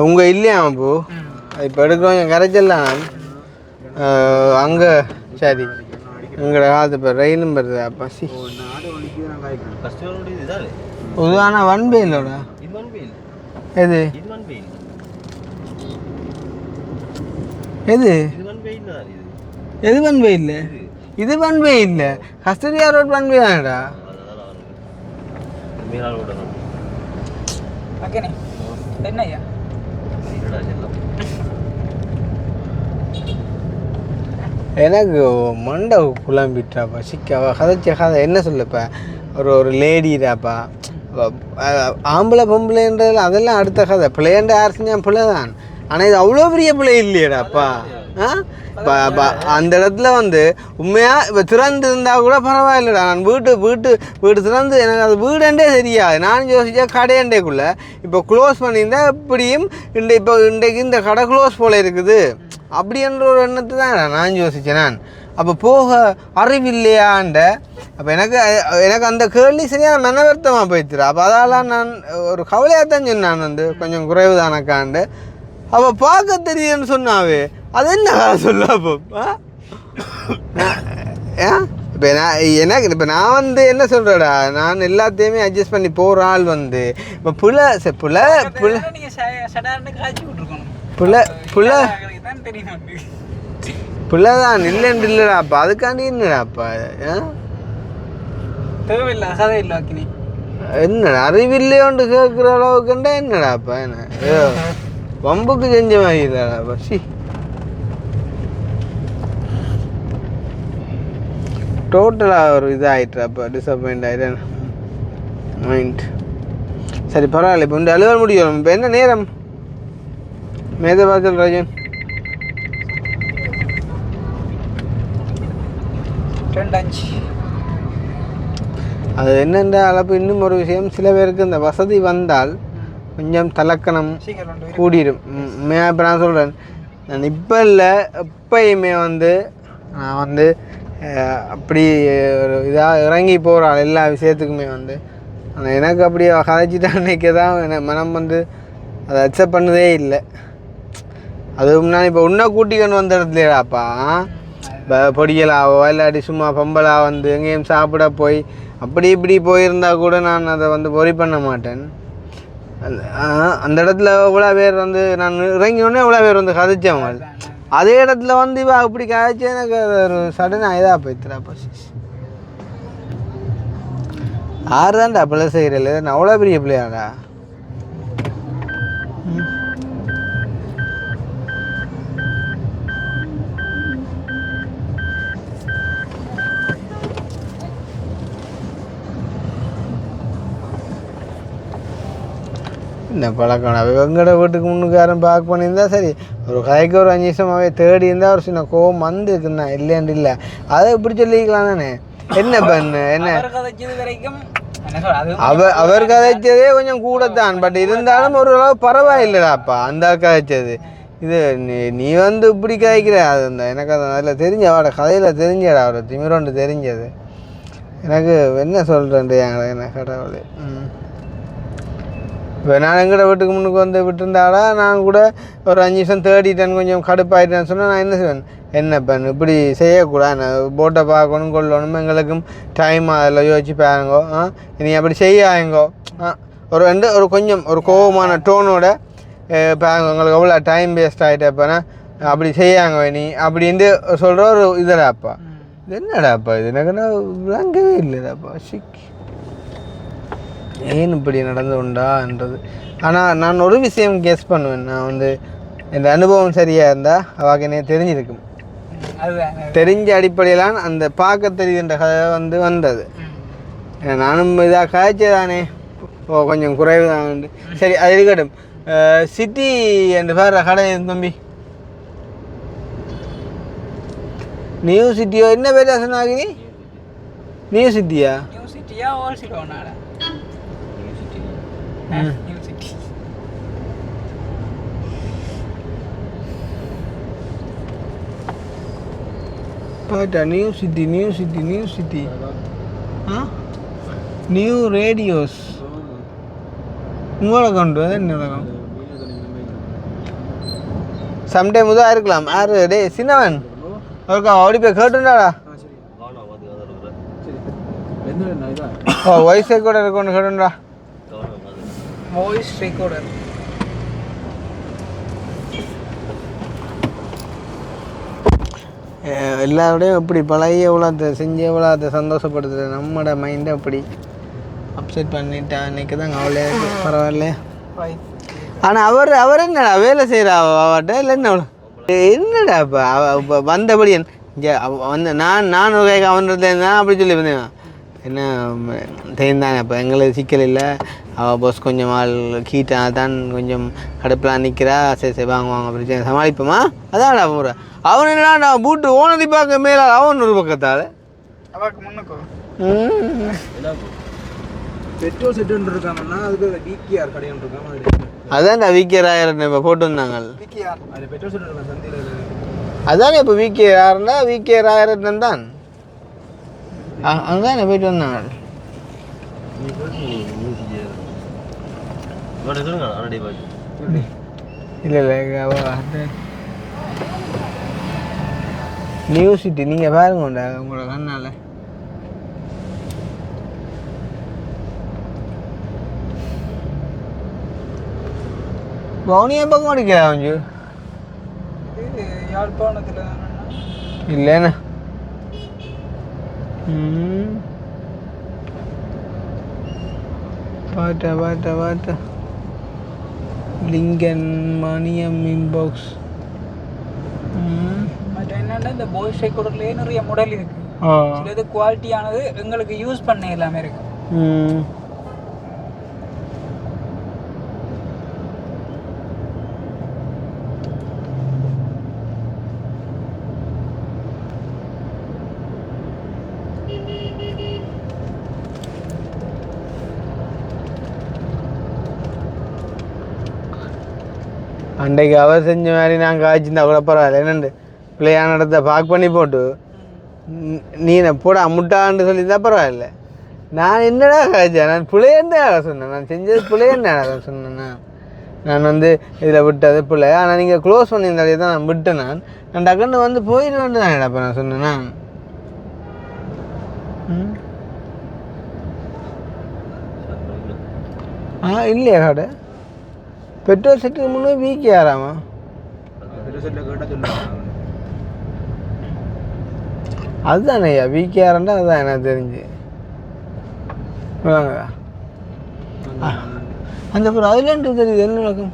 உங்க இல்லையா அப்போ இப்போ எடுக்கிறோம் கரைச்சிடலாம். அங்கே சரி எங்களோட காலத்து இப்போ ரயிலும் வருது. பசி பொதுவான வன்பெயிலோட எது எது எது வன்பெயில்? இது வன்பெயில் இல்லை, கஸ்தூரியா ரோட் வன்பெயில் தானடா. எனக்கு மண்டை குழம்பிட்டாப்பா சிக்காவா கதைச்ச கதை என்ன சொல்லப்பா ஒரு லேடிடாப்பா ஆம்பளை பொம்பளைன்றது அதெல்லாம் அடுத்த கதை பிள்ளைன்ற ஆர்சினா பிள்ளை தான் ஆனால் இது அவ்வளோ பெரிய பிள்ளை இல்லையடாப்பா அந்த இடத்துல வந்து உண்மையாக இப்போ திறந்து இருந்தால் கூட பரவாயில்லடா நான் வீடு திறந்து எனக்கு அது வீடுண்டே தெரியாது நான் யோசிச்சா கடையண்டேக்குள்ளே இப்போ க்ளோஸ் பண்ணியிருந்தா எப்படியும் இன்றைக்கு இந்த கடை க்ளோஸ் போல் இருக்குது அப்படின்ற ஒரு எண்ணத்தை தான் நான் யோசித்தேன் நான் அப்போ போக அறிவில்லையாண்ட அப்போ எனக்கு அந்த கேள்வி சரியான மனவர்த்தமாக போயிடுச்சு அப்போ அதால் நான் ஒரு கவலையாக தான் சொன்னேன் நான் வந்து கொஞ்சம் குறைவு தானக்காண்டு அவள் பார்க்க தெரியுதுன்னு சொன்னாவே அது என்ன சொல்ல அப்போ இப்போ நான் வந்து என்ன சொல்கிறேடா நான் எல்லாத்தையுமே அட்ஜஸ்ட் பண்ணி போகிற ஆள் வந்து இப்போ பிள்ளைதான் இல்லைன்னு இல்லைடாப்பா அதுக்காண்டி என்னடாப்பா என்னடா அறிவில்லையோண்டு கேட்குற அளவுக்குண்டா என்னடாப்பா என்ன வம்புக்கு செஞ்ச மாதிரி இல்லடாப்பா சி டோட்டலாக ஒரு இதாகிட்டுறாப்பா டிசப்பாயிண்ட் ஆகிட்டேன் மைண்ட் சரி பரவாயில்ல இப்போ இந்த அலுவல் முடியும் இப்போ என்ன நேரம் மேதபாச்சல் ராஜன் 2:05 அது என்னென்ற அளவு இன்னும் ஒரு விஷயம் சில பேருக்கு இந்த வசதி வந்தால் கொஞ்சம் தலக்கணம் கூடிடும் இப்போ நான் சொல்கிறேன் நான் இப்போ இல்லை எப்பயுமே வந்து நான் வந்து அப்படி ஒரு இதாக இறங்கி போகிறாள் எல்லா விஷயத்துக்குமே வந்து ஆனால் எனக்கு அப்படி கதைச்சிட்டா அன்றைக்கி தான் மனம் வந்து அதை அக்செப்ட் பண்ணதே இல்லை அதுவும் நான் இப்போ உன்னை கூட்டிக்கொண்டு வந்த இடத்துலையாப்பா பொடியலாவோ இல்லாட்டி சும்மா பொம்பலாக வந்து எங்கேயும் சாப்பிட போய் அப்படி இப்படி போயிருந்தா கூட நான் அதை வந்து பொறி பண்ண மாட்டேன் அந்த இடத்துல எவ்வளோ பேர் வந்து நான் இறங்கினோடனே எவ்வளோ பேர் வந்து கதைச்சவங்க அதே இடத்துல வந்து இவ அப்படி காய்ச்சி எனக்கு ஒரு சடனாக இதாக போய்த்துறாப்பா ஆறு தான்டா பிள்ளை செய்கிறல நான் அவ்வளோ பெரிய பிள்ளையாடா இந்த பழக்கம் வெங்கட வீட்டுக்கு முன்னுக்காரன் பார்க்க பண்ணியிருந்தா சரி ஒரு கதைக்கு ஒரு 5 நிமிஷமாகவே தேடி இருந்தால் ஒரு சின்ன கோவம் வந்து இருக்குண்ணா இல்லையாண்டு இல்லை அதை இப்படி சொல்லிக்கலாம் தானே என்ன பண்ணு என்ன அவர் கதைச்சதே கொஞ்சம் கூடத்தான் பட் இருந்தாலும் ஓரளவு பரவாயில்லடாப்பா அந்த கதைச்சது இது நீ வந்து இப்படி கதைக்கிற அது அந்த எனக்கு அது அதில் தெரிஞ்ச அவட கதையில் தெரிஞ்சடா அவரை திமிரோண்டு தெரிஞ்சது எனக்கு என்ன சொல்கிறேன் என்ன கடவுளே இப்போ நான் எங்கட வீட்டுக்கு முன்னுக்கு வந்து விட்டுருந்தாடா நான் கூட ஒரு 5 நிமிஷம் தேடிட்டேன் கொஞ்சம் கடுப்பாயிட்டேன்னு சொன்னால் நான் என்ன செய்வேன் என்ன பண்ணு இப்படி செய்யக்கூடாது போட்டை பார்க்கணும் கொள்ளணும் எங்களுக்கும் டைம் அதில் யோசிச்சு பாருங்கோ நீ அப்படி செய்யாங்கோ ஒரு கொஞ்சம் ஒரு கோபமான டோனோட பாருங்க உங்களுக்கு எவ்வளோ டைம் வேஸ்ட் ஆகிட்டப்பனா அப்படி செய்யாங்க நீ அப்படின்ட்டு சொல்கிற ஒரு இதடாப்பா இது என்னடாப்பா இது எனக்கு விளங்கவே இல்லைடாப்பா சிக்கி ஏன் இப்படி நடந்து உண்டான்றது ஆனால் நான் ஒரு விஷயம் கெஸ் பண்ணுவேன் நான் வந்து என் அனுபவம் சரியாக இருந்தால் அவாக்கு என்ன தெரிஞ்சிருக்கும் தெரிஞ்ச அடிப்படையிலான் அந்த பார்க்க தெரியுன்ற கதை வந்து வந்தது நானும் இதாக காய்ச்சதானே கொஞ்சம் குறைவு தான் சரி அது இருக்கட்டும் சிட்டி என்று வேறு கடை தம்பி நியூ சிட்டியோ என்ன பேர் சொன்னாங்க நியூ சிட்டியா பாட்டா நியூ சிட்டி நியூ ரேடியோஸ் உங்களோட அக்கௌண்ட் அது என்ன அக்கௌண்ட் சம்டைம் இதாக இருக்கலாம் யாரு டே சின்னவன் ஓகே ஓடி போய் கேட்டுண்டாடா வாய்ஸ் ரெக்கார்டர் இருக்கணும் கேட்டுண்டா வாய்ஸ் ரெக்கார்டர் எல்லாரோடையும் எப்படி பழைய எவ்வளோ செஞ்சு எவ்வளோ அதை சந்தோஷப்படுத்துகிற நம்மளோட மைண்டை அப்படி அப்செட் பண்ணிட்டா அன்றைக்கி தான் அவ்வளோ பரவாயில்ல ஆனால் அவர் என்னடா வேலை செய்கிறா அவட்ட இல்லை என்ன என்னடா இப்போ வந்தபடி இங்கே வந்து நான் ஒரு அவன்றது தான் அப்படி சொல்லி வந்தேன். என்ன தெரிந்தானே இப்போ எங்களுக்கு சிக்கல் இல்லை, அவள் பஸ் கொஞ்சம் ஆள் கீட்டாக தான் கொஞ்சம் கடுப்பெலாம் நிற்கிறா, சரி வாங்குவாங்க பிரச்சனை சமாளிப்போமா. அதான் அவன் அவன் என்ன நான் பூட்டு ஓனதி பார்க்க மேலே அவன் ஒரு பக்கத்தால் அவாக்கு முன்னுக்கோ பெட்ரோல் செட்டுன்னு இருக்காங்கன்னா அதுக்கு விகேஆர் கடைன்னு இருக்காங்க. அதான் விகேஆர் ஆயிரம் இப்போ போட்டு வந்தாங்க. அது பெட்ரோல் செட்டு இருக்காங்க சந்தையில். அதானே இப்போ விகேஆர்னா விகேஆர் ஆயிரம் தான் அங்கே போயிட்டு வந்தாங்க. இல்லை நியூ சிட்டி நீங்கள் பாருங்க உங்களோட கண்ணால். பவுனியா பக்கம் அடிக்கலாம் கொஞ்சம் யாழ்ப்பாணத்தில் இல்லைண்ணா. பாட்டா லிங்கன் மணியம் இன்பாக்ஸ். மற்ற என்னென்னா இந்த பாய்ஸ் ரெக்கார்டர்லேயே நிறைய மாடல் இருக்குது. சில இது குவாலிட்டியானது எங்களுக்கு யூஸ் பண்ண எல்லாமே இருக்கு. அன்றைக்கு அவர் செஞ்ச மாதிரி நான் காய்ச்சிருந்தா கூட பரவாயில்ல. என்னண்டு பிள்ளையான இடத்த பார்க் பண்ணி போட்டு நீ போட முட்டான்னு சொல்லியிருந்தா பரவாயில்ல. நான் என்னடா காய்ச்சேன், நான் பிள்ளையன்னு சொன்னேன், நான் செஞ்சது பிள்ளைன்னு சொன்னேன். நான் வந்து இதில் விட்டது பிள்ளை, ஆனால் நீங்கள் க்ளோஸ் பண்ணியிருந்தாலே தான் நான் விட்டேன். நான் டக்குன்னு வந்து போயிட்டு வந்து தான் அப்போ நான் சொன்னேன். இல்லையா கடை பெட்ரோல் செட்டுக்கு முன்னே வீக்கே ஆறாமா? அதுதானே ஐயா வீக்கே ஆறண்டா, அதுதான் எனக்கு தெரிஞ்சு. அந்த ஒரு அதுலேன்ட்டு தெரியுது என்ன நடக்கும்.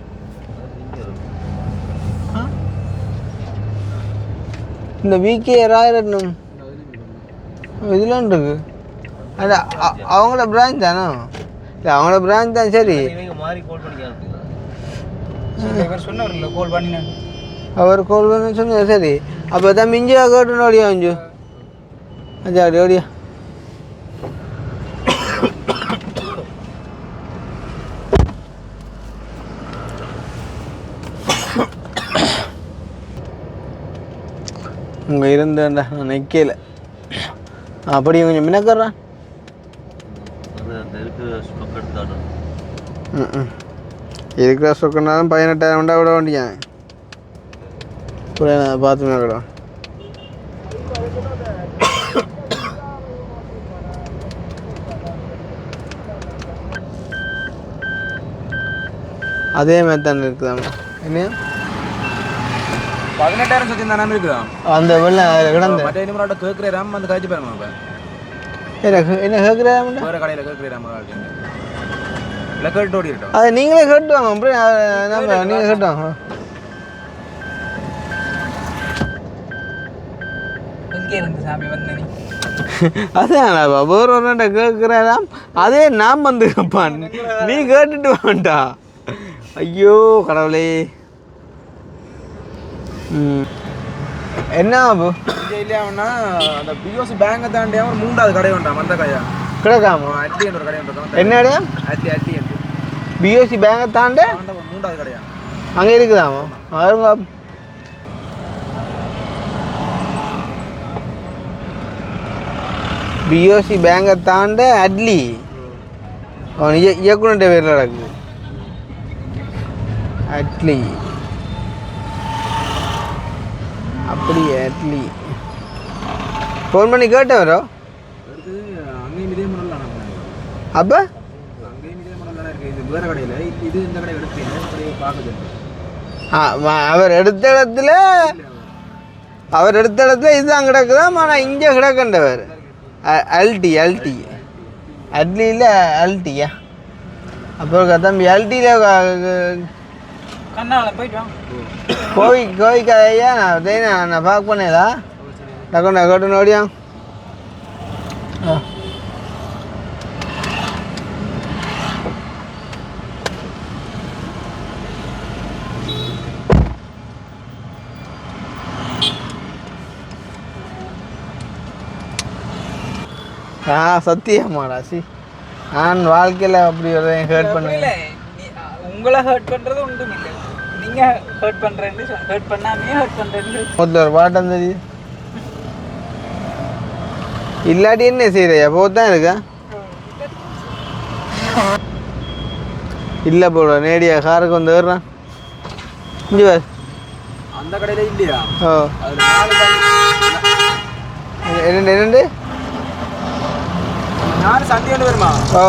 இந்த வீக்கே ஆயிரம் இதெல்லாம் இருக்கு. அது அவங்களோட பிரான்ச் தானோ? இல்லை அவங்களோட பிரான்ச் தான். சரி அவர் கோல் பண்ண சொன்னார். சரி அப்போ தான் மிஞ்சியா கேட்டுன்னு ஓடியா அஞ்சு அஞ்சா அப்படி ஓடியா. இங்கே இருந்தேன்டா நான் நிற்கல. அப்படி கொஞ்சம் மினக்கறான். இருக்கிற சொக்கனாலும் 18,000 விட வேண்டியான். புரிய பார்த்து மேக்கடா. அதே மாதிரி தானே இருக்குதாம்மா. என்ன 18,000 சொச்சு தானே இருக்குதா அந்த வெள்ளம் அதில் கிடந்து மற்ற இன்னும் கேட்குறாம அந்த காய்ச்சி பாருங்க. இப்போ என்ன கேட்குறாம வேறு கடையில் கேட்குறாம இல்லை கேட்டு ஓடி இருக்கோம். அதை நீங்களே கேட்டுவாங்க. அப்புறம் நீங்கள் கேட்டுவாங்க. அதான் வேற ஒரு கேட்குறாராம். அதே நாம் வந்து கேட்பான், நீ கேட்டுட்டு வாண்டா. ஐயோ கடவுளே. என்ன ஆபு இல்லையாவன்னா அந்த பிஓசி பேங்கை தாண்டி ஒரு 3வது கடை உண்டாம். அந்த கடையா கிடக்காம அட்லி என்ற ஒரு கடை உண்டு. என்ன கடையா? அட்லி பிஓசி பேங்கை தாண்ட 3வது கடையா அங்கே இருக்குதாமா? அவருங்க பிஓசி பேங்கை தாண்ட அட்லி அவன் இயக்குனர்கிட்ட பேரில் நடக்குது. அட்லி அப்படியே அட்லி ஃபோன் பண்ணி கேட்டேன் வரோ. அங்கேயும் இதே மாடல் அப்போ அங்கேயும் இதே மாடல் தானே இருக்குது. இது வேறு கடையில் இது இந்த கடை எடுத்து பார்க்குது. அவர் எடுத்த இடத்துல இதுதான் கிடக்குதான். ஆனால் இங்கே கிடக்கண்டவர் அல்டி அட்லியில் அல்ட்டியா. அப்புறம் தம்பி அல்ட்டியில் கண்ணால போயிட்டு வாங்க. கோவிக்காதையா நான் பார்க்க பண்ணேதா. டக்குன்னு கேட்டு ஓடியா சத்தியமாடா சி நான் வாழ்க்கையில் அப்படி ஒரு ஹர்ட் பண்ணல. உங்களை ஹர்ட் பண்ணுறது ஒன்றும் இல்லை, நீங்கள் ஹர்ட் பண்ணுறேன்னு ஹர்ட் பண்ணாமே ஹர்ட் பண்ணுறேன்னு முதல்ல ஒரு பாட்டம் தெரியுது இல்லாட்டி என்ன செய்யறையா போதான் இருக்கா இல்லை போட நேடியா காருக்கு வந்து ஏறுறான் இஞ்சி வேறு அந்த கடையில் இல்லையா? ஓ என்னண்டு நான் சந்தை ஒன்று வருமா? ஓ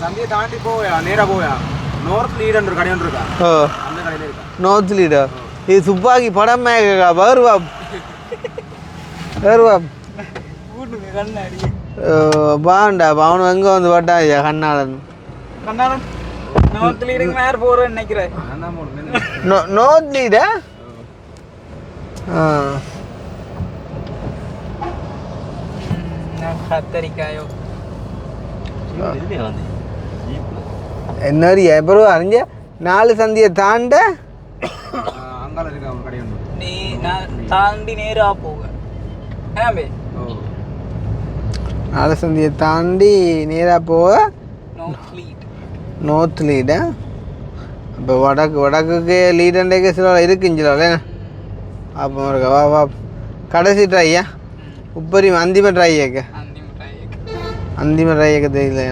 சந்தையை தாண்டி போயா நேராக போயா நார்த் லீடுன்ற ஒரு கடை ஒன்று இருக்கா, ஓ அந்த கடையில் இருக்கா. நார்த் லீடா இது துப்பாக்கி படமே வருவாப் வருவாப் கண்ணாடி பாண்டா அவனு எங்கே வந்து பட்டா கண்ணாளன் கண்ணாடி நார்த் லீடுக்கு மேலே போகிறேன்னு நினைக்கிறேன். நான் தான் போகணும். நார்த் லீடா கத்தரிக்காயோ என்ன எப்போ அறிஞ்ச 4 சந்தியை தாண்ட அங்கால இருக்கா ஒரு கடை ஒன்று. நீ நான் தாண்டி நேராக போக ஏன் 4 சந்தியை தாண்டி நேராக போக நார்த் லீடா இப்போ வடக்குக்கு லீடண்டே சில இருக்குஞ்சில அப்போ இருக்கா வா வா கடைசி ட்ரையா உப்பரி அந்திம ட்ரையக்க அந்திம ட்ரையக்க தெரியல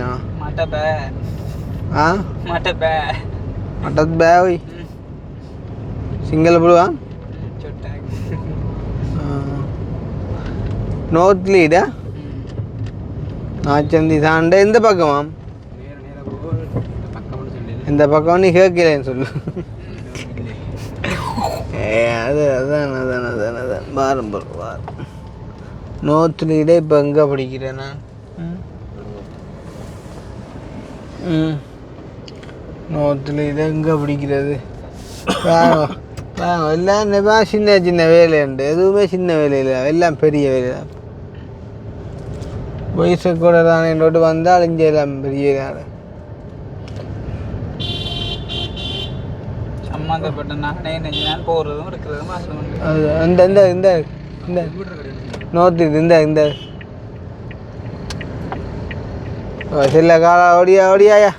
மட்டத் பே ஓய் சிங்கள புழுவா நார்த் லீடா நாச்சந்தி தாண்ட எந்த பக்கமா இந்த பக்கம் நீ கேட்கலன்னு சொல்லு அது அதான் அதான் அதான் அதான் வாரம் வாரம் நார்த் லீடே இப்போ எங்கே படிக்கிறேன் நான் நார்த் லீடே எங்கே பிடிக்கிறது எல்லாம் சின்ன சின்ன வேலை உண்டு, எதுவுமே சின்ன வேலையில் எல்லாம் பெரிய வேலை தான். வயசு கூட தான் என்னோட்டு வந்தால் இங்கே எல்லாம் பெரிய வேலை சம்மந்தப்பட்ட நானே நான் போகிறதும் இருக்கிறதும் அது அந்த இந்த இந்த இந்த நோத்து இந்த இந்த சில கால ஓடியா ஓடியாயா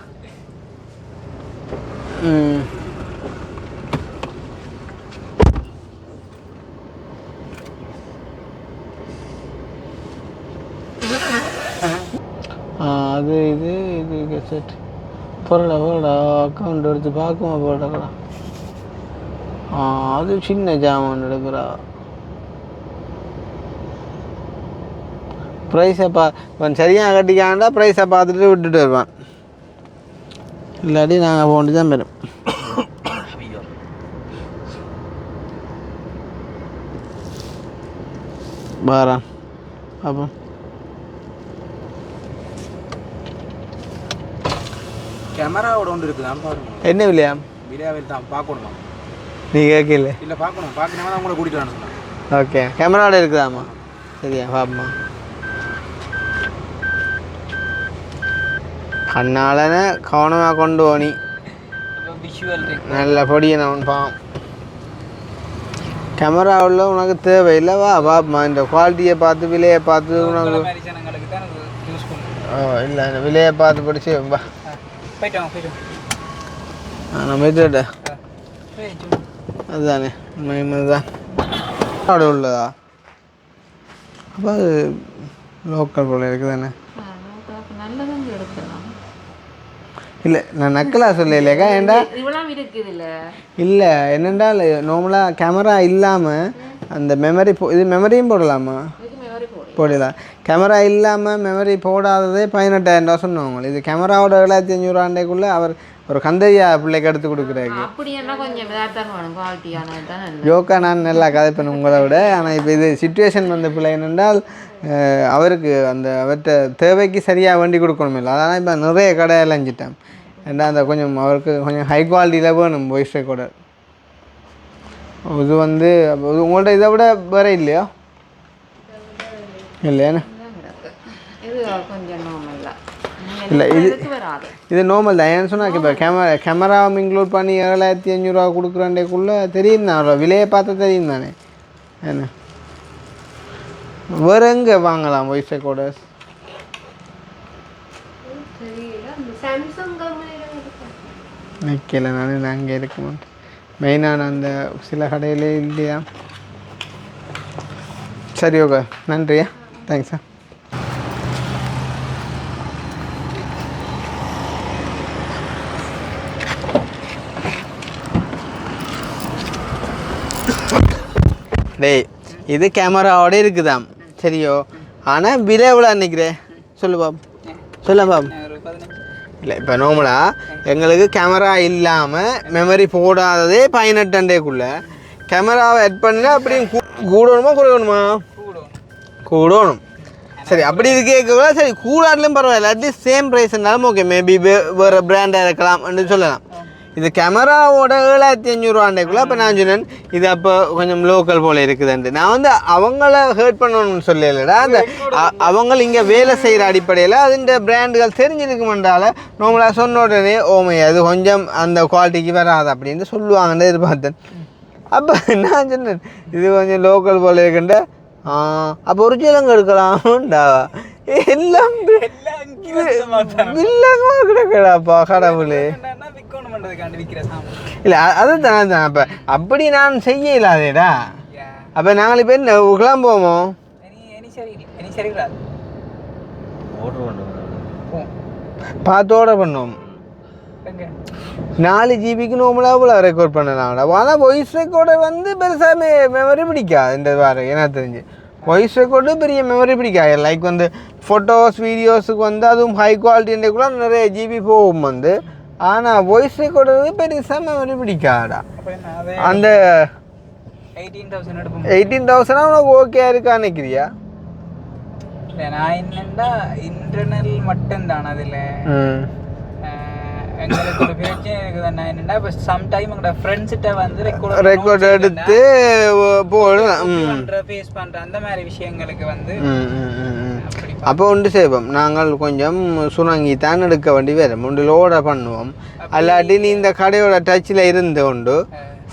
அது இது இது செட் போடா போடா அக்கௌண்ட் எடுத்து பார்க்குமா போடா அது சின்ன ஜாமான் எடுக்கிறா ப்ரைஸை சரியாக கட்டிக்காண்டா ப்ரைஸை பார்த்துட்டு விட்டுட்டு வருவான், இல்லாட்டி நாங்கள் போட்டு தான் வரும். பாரான் அப்போ கேமராவோட ஒன்று இருக்குதான் பாருங்க. என்ன விலையா? விலையாவில் தான் பார்க்கணுமா? நீ கேட்கல? இல்லை பார்க்கணும், பார்க்கணுமா தான் உங்களை கூட்டிகிட்டு வரணும் சொன்னேன். ஓகே கேமராவோட இருக்குதாம்மா? சரியா பாப்பம்மா. கண்ணாலன கவனமாக கொண்டு போனி நல்ல பொடியனவன் பாவம். கேமராவில் உனக்கு தேவையில்லை, வா பாப்பம்மா இந்த குவாலிட்டியை பார்த்து விலையை பார்த்து உனக்கு இல்லை இந்த விலையை பார்த்து படிச்சு வா நான் போயிட்டு அதுதானே தான் அப்படி உள்ளதா? அப்போ அது லோக்கல் போல இருக்குது தானே? இல்லை நான் நக்கலாக சொல்லலைக்கா ஏண்டா இல்லை என்னென்றால் நார்மலாக கேமரா இல்லாமல் அந்த மெமரி இது மெமரியும் போடலாமா? போடலாம். கேமரா இல்லாமல் மெமரி போடாததே 18,000 ரூபா சொன்னவங்க. இது கேமராவோட 7,500 அவர் ஒரு கந்தையா பிள்ளைக்கு எடுத்து கொடுக்குறாரு. யோக்கா நான் நல்லா கதைப்பேன் உங்களை விட. ஆனால் இப்போ இது சிச்சுவேஷன் வந்த பிள்ளை என்னென்றால் அவருக்கு அந்த அவர்கிட்ட தேவைக்கு சரியாக வண்டி கொடுக்கணும் இல்லை. அதனால் இப்போ நிறைய கடையில் அஞ்சிட்டேன். ஏன்னா அந்த கொஞ்சம் அவருக்கு கொஞ்சம் ஹை குவாலிட்டியில் வேணும் வாய்ஸ் ரெக்கார்டர். இது உங்கள்கிட்ட இதை விட வேறு இல்லையா? இல்லையா? இது கொஞ்சம் நார்மல் தான். இல்லை இது வராது. இது நார்மல் தான். ஏன்னு சொன்னால் இப்போ கேமராவும் இன்க்ளூட் பண்ணி 7500 கொடுக்குறேன்டேக்குள்ளே தெரியும் தான், அவ்வளோ விலையை பார்த்தா தெரியும் தானே. என்ன வேறு எங்கே வாங்கலாம் வாய்ஸ் ரெக்கார்டர்ஸ்? நிற்கல நான் அங்கே இருக்க மாட்டேன். மெயினான அந்த சில கடையிலே இல்லையா? சரி ஓகே, நன்றியா, தேங்க்ஸா. டேய் இது கேமராவோட இருக்குதாம் சரியோ, ஆனால் விலை எவ்வளோ நினைக்கிறேன் சொல்லு பாப், சொல்ல பாப். ஒரு 15. இல்லை இப்போ நார்மலாக எங்களுக்கு கேமரா இல்லாமல் மெமரி போடாததே 18 கேமராவை ஆட் பண்ணால் அப்படியும் கூடணுமா குறையணுமா? கூடணும். சரி அப்படி இது கேட்கக்கூடாது. சரி கூடாட்லையும் பரவாயில்ல, அட்லீஸ்ட் சேம் ப்ரைஸ்னாலும் ஓகே, மேபி வேறு பிராண்டாக இருக்கலாம்னு சொல்லலாம். இது கேமராவோட 7500 அப்போ நான் சொன்னேன் இது அப்போ கொஞ்சம் லோக்கல் போல் இருக்குதுன்ட்டு. நான் வந்து அவங்கள ஹர்ட் பண்ணணும்னு சொல்லலடா, அந்த அவங்க இங்கே வேலை செய்கிற அடிப்படையில் அதுன்ற பிராண்டுகள் தெரிஞ்சிருக்குமென்றால நார்மலாக சொன்ன உடனே ஓமையா அது கொஞ்சம் அந்த குவாலிட்டிக்கு வராது அப்படின்னு சொல்லுவாங்கன்னு எதிர்பார்த்தேன். அப்போ நான் சொன்னேன் இது கொஞ்சம் லோக்கல் போல் இருக்குண்ட. அப்போ ஒரிஜினல் எடுக்கலாம்டா, எல்லாம் வில்லங்கமாக கிடக்கடாப்பா கடவுளே. இல்லை அதுதான் தான். அப்போ அப்படி நான் செய்ய இல்லாதேடா. அப்போ நாங்கள் இப்போ என்ன கிளம்புவோமோ? பார்த்து ஆர்டர் பண்ணுவோம். 4 ஜிபிக்கு நார்மலாக இவ்வளோ ரெக்கார்ட் பண்ணலாம்டா. ஆனால் வாய்ஸ் ரெக்கார்டர் வந்து பெருசாக மெமரி பிடிக்காது. இந்த வாரம் எனக்கு தெரிஞ்சு வாய்ஸ் ரெக்கார்டு பெரிய மெமரி பிடிக்காது. லைக் வந்து ஃபோட்டோஸ் வீடியோஸுக்கு வந்து அதுவும் ஹை குவாலிட்டின்றக்குள்ள நிறைய ஜிபி போகும் வந்து. ஆனால் வாய்ஸ் ரெக்கார்டர் பெருசாக மெமரி பிடிக்காதா. அந்த 18,000 உனக்கு ஓகே இருக்கா நினைக்கிறியா? நான் என்னண்டா இன்டர்னல் மட்டும்தான் அதில் எங்களுக்கு ஒரு பிரச்சனை இருக்குதுன்னா என்னென்னா இப்போ சம்டைம் எங்களோட ஃப்ரெண்ட்ஸ்கிட்ட வந்து ரெக்கார்ட் எடுத்து போடலாம், ஃபேஸ் பண்ணுற அந்த மாதிரி விஷயங்களுக்கு வந்து அப்போ ஒன்று செய்வோம். நாங்கள் கொஞ்சம் சுணங்கி தான் எடுக்க வேண்டி வரும். ஒன்று லோட பண்ணுவோம். அல்லாட்டி நீ இந்த கடையோட டச்சில் இருந்து கொண்டு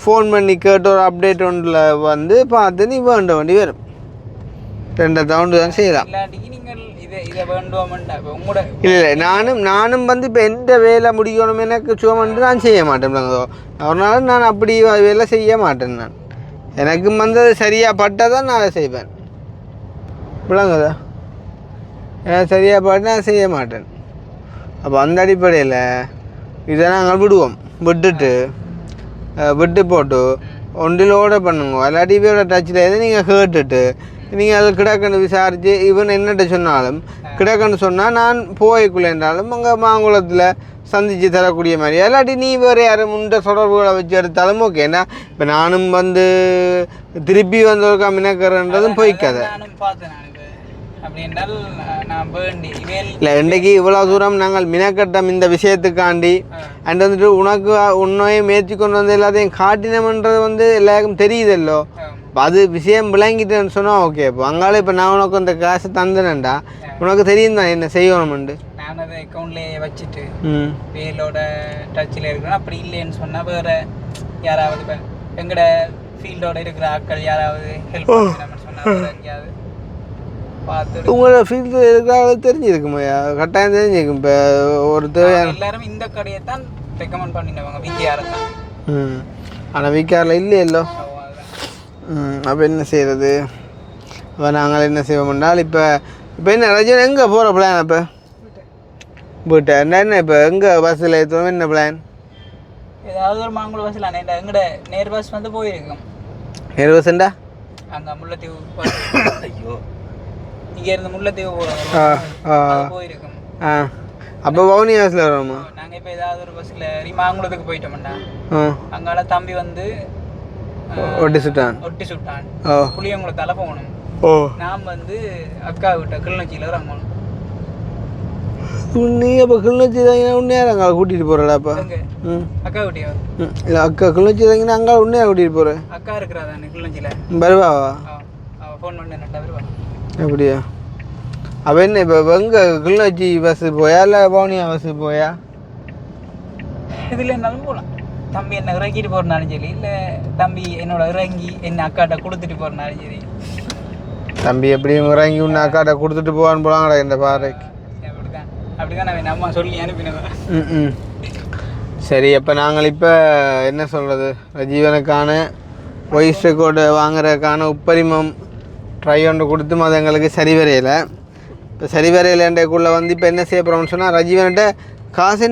ஃபோன் பண்ணி கேட்டு ஒரு அப்டேட் ஒன்றில் வந்து பார்த்து நீ வேண்ட வேண்டி வரும். 2 தான் செய்யலாம். இல்லை நானும் வந்து இப்போ எந்த வேலை முடிக்கணும் எனக்கு சும்மா நான் செய்ய மாட்டேன். ஒரு நாள் நான் அப்படி வேலை செய்ய மாட்டேன். நான் எனக்கு வந்து சரியாக பட்டால் தான் நான் அதை செய்வேன். விளங்குதா? சரியாக பட்டு நான் செய்ய மாட்டேன். அப்போ அந்த அடிப்படையில் இதை நாங்கள் விடுவோம். விட்டு போட்டு ஒன்றிலோட பண்ணுங்க. எல்லா டிவியோட டச்சில் எது நீங்கள் கேட்டுட்டு நீங்கள் அதில் கிடக்கன்னு விசாரித்து இவன் என்னட்ட சொன்னாலும் கிடக்கன்னு சொன்னால் நான் போய்க்குள்ளேன்றாலும் அங்கே மாங்குளத்தில் சந்தித்து தரக்கூடிய மாதிரி. இல்லாட்டி நீ வேறு யாரும் முன்ன தொடர்புகளை வச்சு எடுத்தாலும் ஓகேண்ணா. இப்போ நானும் வந்து திருப்பி வந்து ஒரு மினக்கிறன்றதும் போய்க்காத. இல்லை இன்றைக்கு இவ்வளோ தூரம் நாங்கள் மினக்கட்டம் இந்த விஷயத்துக்காண்டி அண்ட் வந்துட்டு உனக்கு உன்னையும் மேய்ச்சி கொண்டு வந்து எல்லாத்தையும் காட்டினோம்ன்றது வந்து எல்லாருக்கும் தெரியுதல்லோ. அது விஷயம் விளங்கிட்டேன்னு சொன்னால் ஓகே. இப்போ அங்கால இப்போ நான் உனக்கு அந்த காசை தந்தேன்டா, உனக்கு தெரியும் தான் என்ன செய்யணும்ண்டு. நான் அதை அக்கௌண்ட்லேயே வச்சுட்டு வேலோட டச்சில் இருக்கிறேன். அப்படி இல்லைன்னு சொன்னால் வேறு யாராவது இப்போ எங்களோட ஃபீல்டோட இருக்கிற ஆட்கள் யாராவது ஹெல்ப் பண்ணணும்னு சொன்னால் எங்கேயாவது பார்த்து உங்களோட ஃபீல்டு இருக்கிறாங்க தெரிஞ்சிருக்குமையா? கட்டாயம் தெரிஞ்சிருக்கும். இப்போ ஒருத்தர் எல்லாரும் இந்த கடையை தான் ரெக்கமெண்ட் பண்ணிடுவாங்க, விகேஆரை தான். ஆனால் விகேஆரில் இல்லையல்லோ. அப்போ என்ன செய்கிறது? இப்போ நாங்கள் என்ன செய்வோம்னால் இப்போ என்ன ரஜன் எங்கே போகிற பிளான்? இப்போ போயிட்டு என்ன இப்போ எங்கே பஸ்ஸில் ஏற்றுவோம்? என்ன பிளான்? ஏதாவது ஒரு மாங்குள பஸ்ஸில் எங்கட நேர் பஸ் வந்து போயிருக்கோம். நேர் பஸ்ஸுண்டா அங்கே முல்லைத்தீவு. ஐயோ இங்கே இருந்து முல்லைத்தீவு போகிறோம் போயிருக்கோம். அப்போ வவுனி பஸ்ஸில் வருவோமா? நாங்கள் இப்போ ஏதாவது ஒரு பஸ்ஸில் மாங்குளத்துக்கு போயிட்டோம்டா. அங்கால தம்பி வந்து ஒட்டி சுட்டான். புளியங்குளத்தால போகணும். நாம் வந்து அக்கா விட்ட கிளிநொச்சியில் இறங்கணும். நீ அப்போ கிளிநொச்சி தான் உன்னையார் அங்கே கூட்டிகிட்டு போகிறடாப்பா? அக்கா விட்டியா? இல்லை அக்கா கிளிநொச்சி தாங்கன்னா அங்கே உன்னையார் கூட்டிகிட்டு போகிறேன். அக்கா இருக்கிறா தானே கிளிநொச்சியில். வருவாவா? ஃபோன் பண்ணி வருவா. அப்படியா? அவன் என்ன இப்போ எங்கே கிளிநொச்சி பஸ்ஸு போயா இல்லை பவுனியா பஸ்ஸு போயா? இதில் என்னாலும் போகலாம். தம்பி என்ன இறக்கிட்டு போகிறனாலும் சரி, இல்லை தம்பி என்னோட இறங்கி என்ன அக்காட்ட கொடுத்துட்டு போகிறனாலும் சரி. தம்பி எப்படியும் இறங்கி உன்னை அக்காட்ட கொடுத்துட்டு போவான்னு போலாங்கடா இந்த பாறைக்கு. அப்படிதான் நான் அம்மா சொல்லி அனுப்பினேன். ம். சரி, அப்போ நாங்கள் இப்போ என்ன சொல்கிறது, ஜீவனுக்கான வாய்ஸ் ரெக்கார்டு வாங்குறதுக்கான உப்பரிமம் ட்ரை ஒன்று கொடுத்தும் அது எங்களுக்கு சரி வரையலை. இப்போ சரி வரையிலன்றக்குள்ளே வந்து இப்போ என்ன செய்ய போகிறோம்னு சொன்னால், ரஜீவன்கிட்ட காசு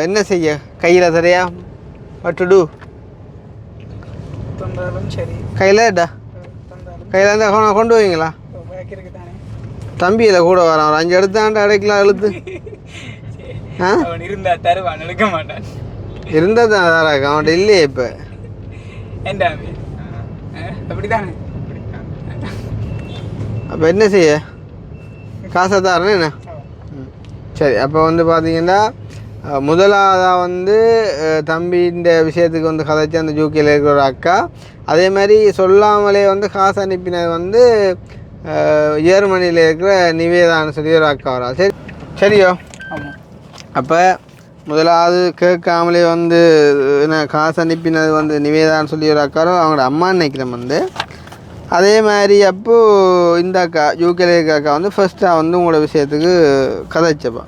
என்ன செய்ய கையில் சரியா வட்டுடு தந்தாலும் சரி, கையில்டா கையில் இருந்தால் கொண்டு வைங்களா? தம்பியில் கூட வரான் ஒரு 5 எடுத்தாண்டு அடைக்கலாம் எழுத்து. இருந்தா தருவான், எடுக்க மாட்டான். இருந்தால் தான் தராக்க அவன்கிட்ட இல்லையே இப்போ. ஏண்டா அப்படித்தானே? அப்போ என்ன செய்ய காசை தரேன் என்ன? சரி, அப்போ வந்து பார்த்தீங்கன்னா முதலாவதாக வந்து தம்பின்ற விஷயத்துக்கு வந்து கதைச்சி அந்த ஜூக்கியில் இருக்கிற ஒரு அக்கா, அதே மாதிரி சொல்லாமலே வந்து காசு அனுப்பினது வந்து ஜெர்மனியில் இருக்கிற நிவேதான்னு சொல்லி ஒரு அக்கா வரா. சரி சரியோ? அப்போ முதலாவது கேட்காமலே வந்து என்ன காசு அனுப்பினது வந்து நிவேதான்னு சொல்லி ஒரு அக்காரும் அவங்களோட அம்மா நினைக்கிறேன் வந்து. அதே மாதிரி அப்போது இந்த அக்கா யூகேல இருக்க அக்கா வந்து ஃபர்ஸ்ட்டாக வந்து உங்களோட விஷயத்துக்கு கதைச்சப்பா.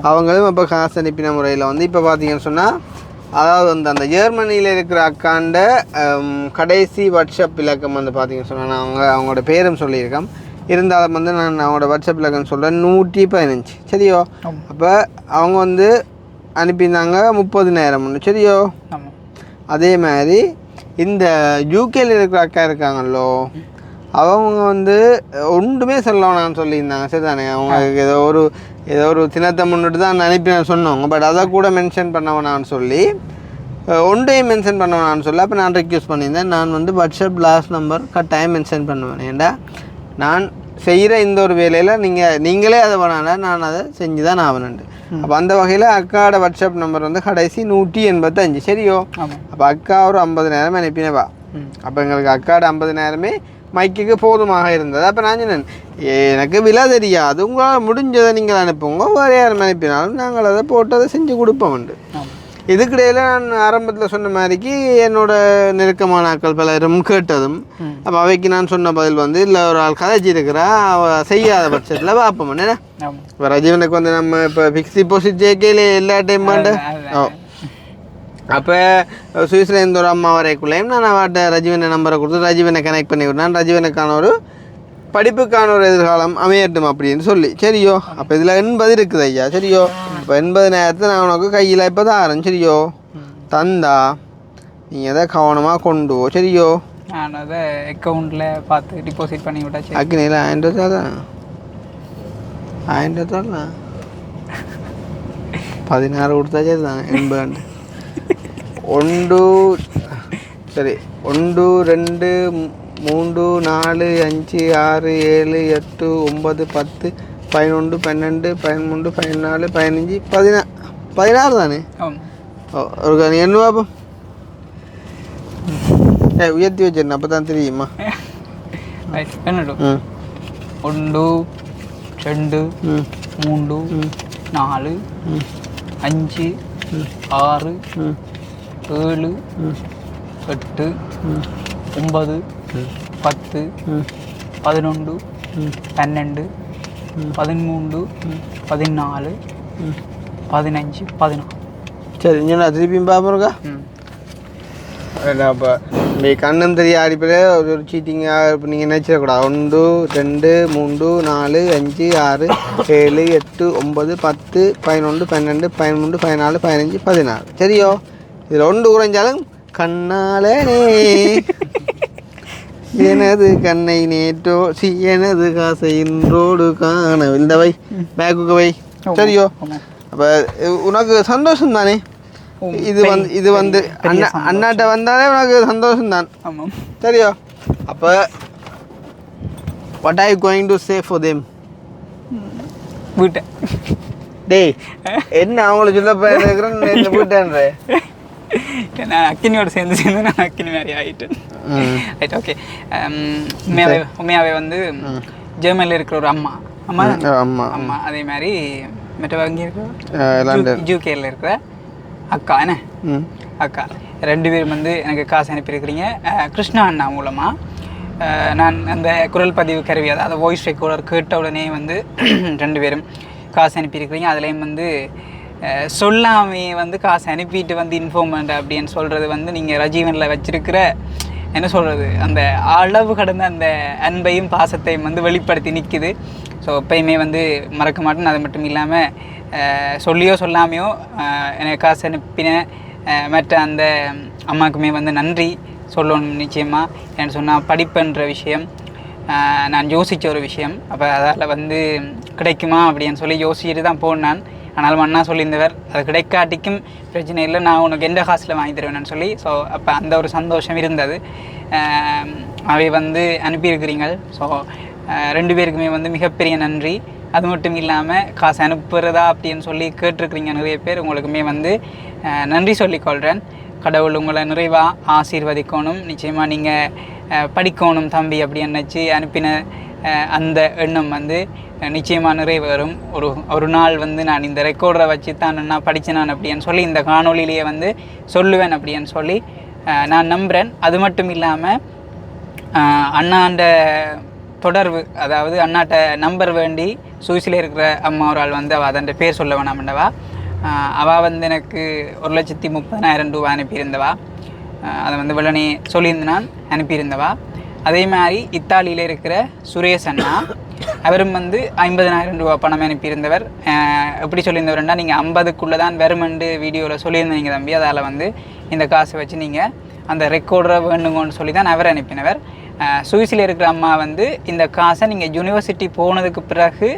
அவங்களும் இப்போ காசு அனுப்பின முறையில் வந்து இப்போ பார்த்தீங்கன்னு சொன்னால், அதாவது வந்து அந்த ஜெர்மனியில் இருக்கிற அக்காண்ட கடைசி வாட்ஸ்அப் இலக்கம் வந்து பார்த்தீங்கன்னு சொன்னால், நான் அவங்களோட பேரும் சொல்லியிருக்கேன். இருந்தாலும் வந்து நான் அவங்களோட வாட்ஸ்அப் இலக்கம் சொல்கிறேன் 115. சரியோ? அப்போ அவங்க வந்து அனுப்பியிருந்தாங்க 30,000 சரியோ? அதே மாதிரி இந்த யூகேல இருக்கிற அக்கா இருக்காங்களோ, அவங்க வந்து ஒன்றுமே சொல்லணும்னு சொல்லியிருந்தாங்க. சரி தானே? அவங்களுக்கு ஏதோ ஒரு தினத்தை முன்னிட்டு தான் அனுப்பினேன் சொன்னவங்க. பட் அதை கூட மென்ஷன் பண்ணவனான்னு சொல்லி ஒன்றையும் மென்ஷன் பண்ணவனான்னு சொல்லி அப்போ நான் ரெக்யூஸ் பண்ணியிருந்தேன். நான் வந்து வாட்ஸ்அப் லாஸ்ட் நம்பர் கட்டாயம் மென்ஷன் பண்ணுவேன். ஏண்டா நான் செய்கிற இந்த ஒரு வேலையில் நீங்களே அதை பண்ணால நான் அதை செஞ்சு தான் ஆகணுண்டு. அப்போ அந்த வகையில் அக்காவோட வாட்ஸ்அப் நம்பர் வந்து கடைசி 185. சரியோ? அப்போ அக்கா ஒரு 50,000 அனுப்பினவா. அப்போ எங்களுக்கு அக்காவோட 50,000 மைக்குக்கு போதுமாக இருந்தது. அப்போ நான் சொன்னேன், எனக்கு விலை தெரியாது, உங்களால் முடிஞ்சதை நீங்கள் அனுப்புங்க, வேறு யாரும் அனுப்பினாலும் நாங்கள் அதை போட்டு அதை செஞ்சு கொடுப்போம். இதுக்கிடையில் நான் ஆரம்பத்தில் சொன்ன மாதிரிக்கு என்னோட நெருக்கமான ஆட்கள் பலரும் கேட்டதும், அப்போ அவைக்கு நான் சொன்ன பதில் வந்து இல்லை ஒரு ஆள் கதைச்சி இருக்கிறா, அவள் செய்யாத பட்சத்தில் பார்ப்போம். என்ன இப்போ ரஜீவனுக்கு வந்து நம்ம இப்போ ஃபிக்ஸ் டிபாசிட் ஜேக்கையில் எல்லா டைம் வேண்ட. அப்போ சுவிஸ்லேருந்து ஒரு அம்மா வரைக்குள்ளேயும் நான் அவட்ட ரஜீவனை நம்பரை கொடுத்து ரஜீவனை கனெக்ட் பண்ணி விட்டேன். ரஜீவனுக்கான ஒரு படிப்புக்கான ஒரு எதிர்காலம் அமையட்டும் அப்படின்னு சொல்லி. சரியோ? அப்போ இதில் 80 இருக்குது ஐயா. சரியோ? இப்போ 80,000 நான் உனக்கு கையில் இப்போ தான் சரியோ? தந்தா நீங்கள் எதை கவனமாக கொண்டு போ. சரியோ? நான் அதை அக்கௌண்ட்டில் பார்த்து டிபாசிட் பண்ணி விட்டாச்சு. அக்கினியில் 1000 தான் 1000 தான் 16 கொடுத்தாச்சே தான் 80. 1 சரி 1 2 3 4 5 6 7 8 9 10 11 12 13 14 15 16 தானே? ஒரு நீ என்ன பாப்போம் உயர்த்தி வச்சிருந்தேன் அப்போ தான் தெரியுமா? 1 2 3 4 5 6 7 8 9 10 11 12 13 14 15 16. சரி நான் திருப்பியும் பார்ப்போம்க்கா. அப்போ இந்த கண்ணும் தெரிய அடிப்படையில் ஒரு சீட்டிங்காக இப்போ நீங்கள் நினச்சிடக்கூடாது. 1 2 3 4 5 6 7 8 9 10 11 12 13 14 15 16. சரியோ? இதில் 1 குறைஞ்சாலும் கண்ணாலே எனது கண்ணை நேற்றோ எனது காசை இன்றோடு காணவில்லை. இந்த வை பேக்குக்கு வை. சரியோ? அப்போ உனக்கு சந்தோஷம் தானே? இது வந்து அண்ணாட்ட வந்தாலே உனக்கு சந்தோஷம் தான். சரியோ? அப்போ what are you going to say for them? வீட்டேன் டேய் என்ன அவங்கள சொல்ல போயிருக்கிறேன் வீட்டேன்ற நான் அக்கினியோட சேர்ந்து நான் அக்கினி மாதிரி ஆகிட்டேன். Right, okay. உண்மையாகவே வந்து ஜெர்மனியில் இருக்கிற ஒரு அம்மா அம்மா ஆமாம் அம்மா அதே மாதிரி மற்ற அங்கே இருக்கிற ஜூகேயில் இருக்கிற அக்கா என்ன அக்கா 2 பேரும் வந்து எனக்கு காசு அனுப்பியிருக்கிறீங்க. கிருஷ்ணா அண்ணா மூலமாக நான் அந்த குரல் பதிவு கருவி அதாவது வாய்ஸ் ரெக்கார்டர் கேட்ட உடனே வந்து 2 பேரும் காசு அனுப்பியிருக்கிறீங்க. அதுலேயும் வந்து சொல்லாமே வந்து காசு அனுப்பிட்டு வந்து இன்ஃபார்ம் பண்ணுற அப்படின்னு சொல்கிறது வந்து நீங்கள் ரஜீவனில் வச்சுருக்கிற என்ன சொல்கிறது அந்த அளவு கடந்த அந்த அன்பையும் பாசத்தையும் வந்து வெளிப்படுத்தி நிற்குது. ஸோ எப்பயுமே வந்து மறக்க மாட்டேன். அது மட்டும் இல்லாமல் சொல்லியோ சொல்லாமையோ எனக்கு காசு அனுப்பின மற்ற அந்த அம்மாவுக்குமே வந்து நன்றி சொல்லணும் நிச்சயமாக. ஏன்னு சொன்னால் படிப்புன்ற விஷயம் நான் யோசித்த ஒரு விஷயம். அப்போ அதால் வந்து கிடைக்குமா அப்படின்னு சொல்லி யோசிச்சுட்டு தான் போனான். ஆனாலும் அண்ணா சொல்லியிருந்தவர் அது கிடைக்காட்டிக்கும் பிரச்சனை இல்லை, நான் உனக்கு எந்த காசில் வாங்கி தருவேன்னு சொல்லி. ஸோ அப்போ அந்த ஒரு சந்தோஷம் இருந்தது. அவை வந்து அனுப்பியிருக்கிறீங்க. ஸோ 2 பேருக்குமே வந்து மிகப்பெரிய நன்றி. அது மட்டும் இல்லாமல் காசு அனுப்புகிறதா அப்படின்னு சொல்லி கேட்டிருக்கிறீங்க நிறைய பேர். உங்களுக்குமே வந்து நன்றி சொல்லிக்கொள்கிறேன். கடவுள் உங்களை நிறைவாக ஆசீர்வதிக்கணும். நிச்சயமாக நீங்கள் படிக்கணும் தம்பி அப்படின்னு நினச்சி அனுப்பின அந்த எண்ணம் வந்து நிச்சயமாக நிறைவேறும். ஒரு நாள் வந்து நான் இந்த ரெக்கார்டரை வச்சு தான் நான் படித்தேன் அப்படின்னு சொல்லி இந்த காணொலியிலேயே வந்து சொல்லுவேன் அப்படின்னு சொல்லி நான் நம்புகிறேன். அது மட்டும் இல்லாமல் அண்ணாண்ட தொடர்பு அதாவது அண்ணாட்ட நம்பர் வேண்டி சுவிஸில் இருக்கிற அம்மா ஒரு ஆள் வந்து அவள் அதன் பேர் சொல்ல வேணாம்ண்டவா. அவள் வந்து எனக்கு 1,30,000 ரூபா அனுப்பியிருந்தவா. அதை வந்து வெள்ளனே சொல்லியிருந்தான் அனுப்பியிருந்தவா. அதே மாதிரி இத்தாலியில் இருக்கிற சுரேஷ் அண்ணா அவரும் வந்து 50,000 ரூபா பணம் அனுப்பியிருந்தவர். எப்படி சொல்லியிருந்தவர்னா நீங்கள் 50க்குள்ளே தான் வருமெண்டு வீடியோவில் சொல்லியிருந்தீங்க தம்பி, அதால் வந்து இந்த காசை வச்சு நீங்கள் அந்த ரெக்கார்டரை வேணுங்கன்னு சொல்லி தான் அவர் அனுப்பினவர். சுவிஸில் இருக்கிற அம்மா வந்து இந்த காசை நீங்கள் யூனிவர்சிட்டி போனதுக்கு பிறகு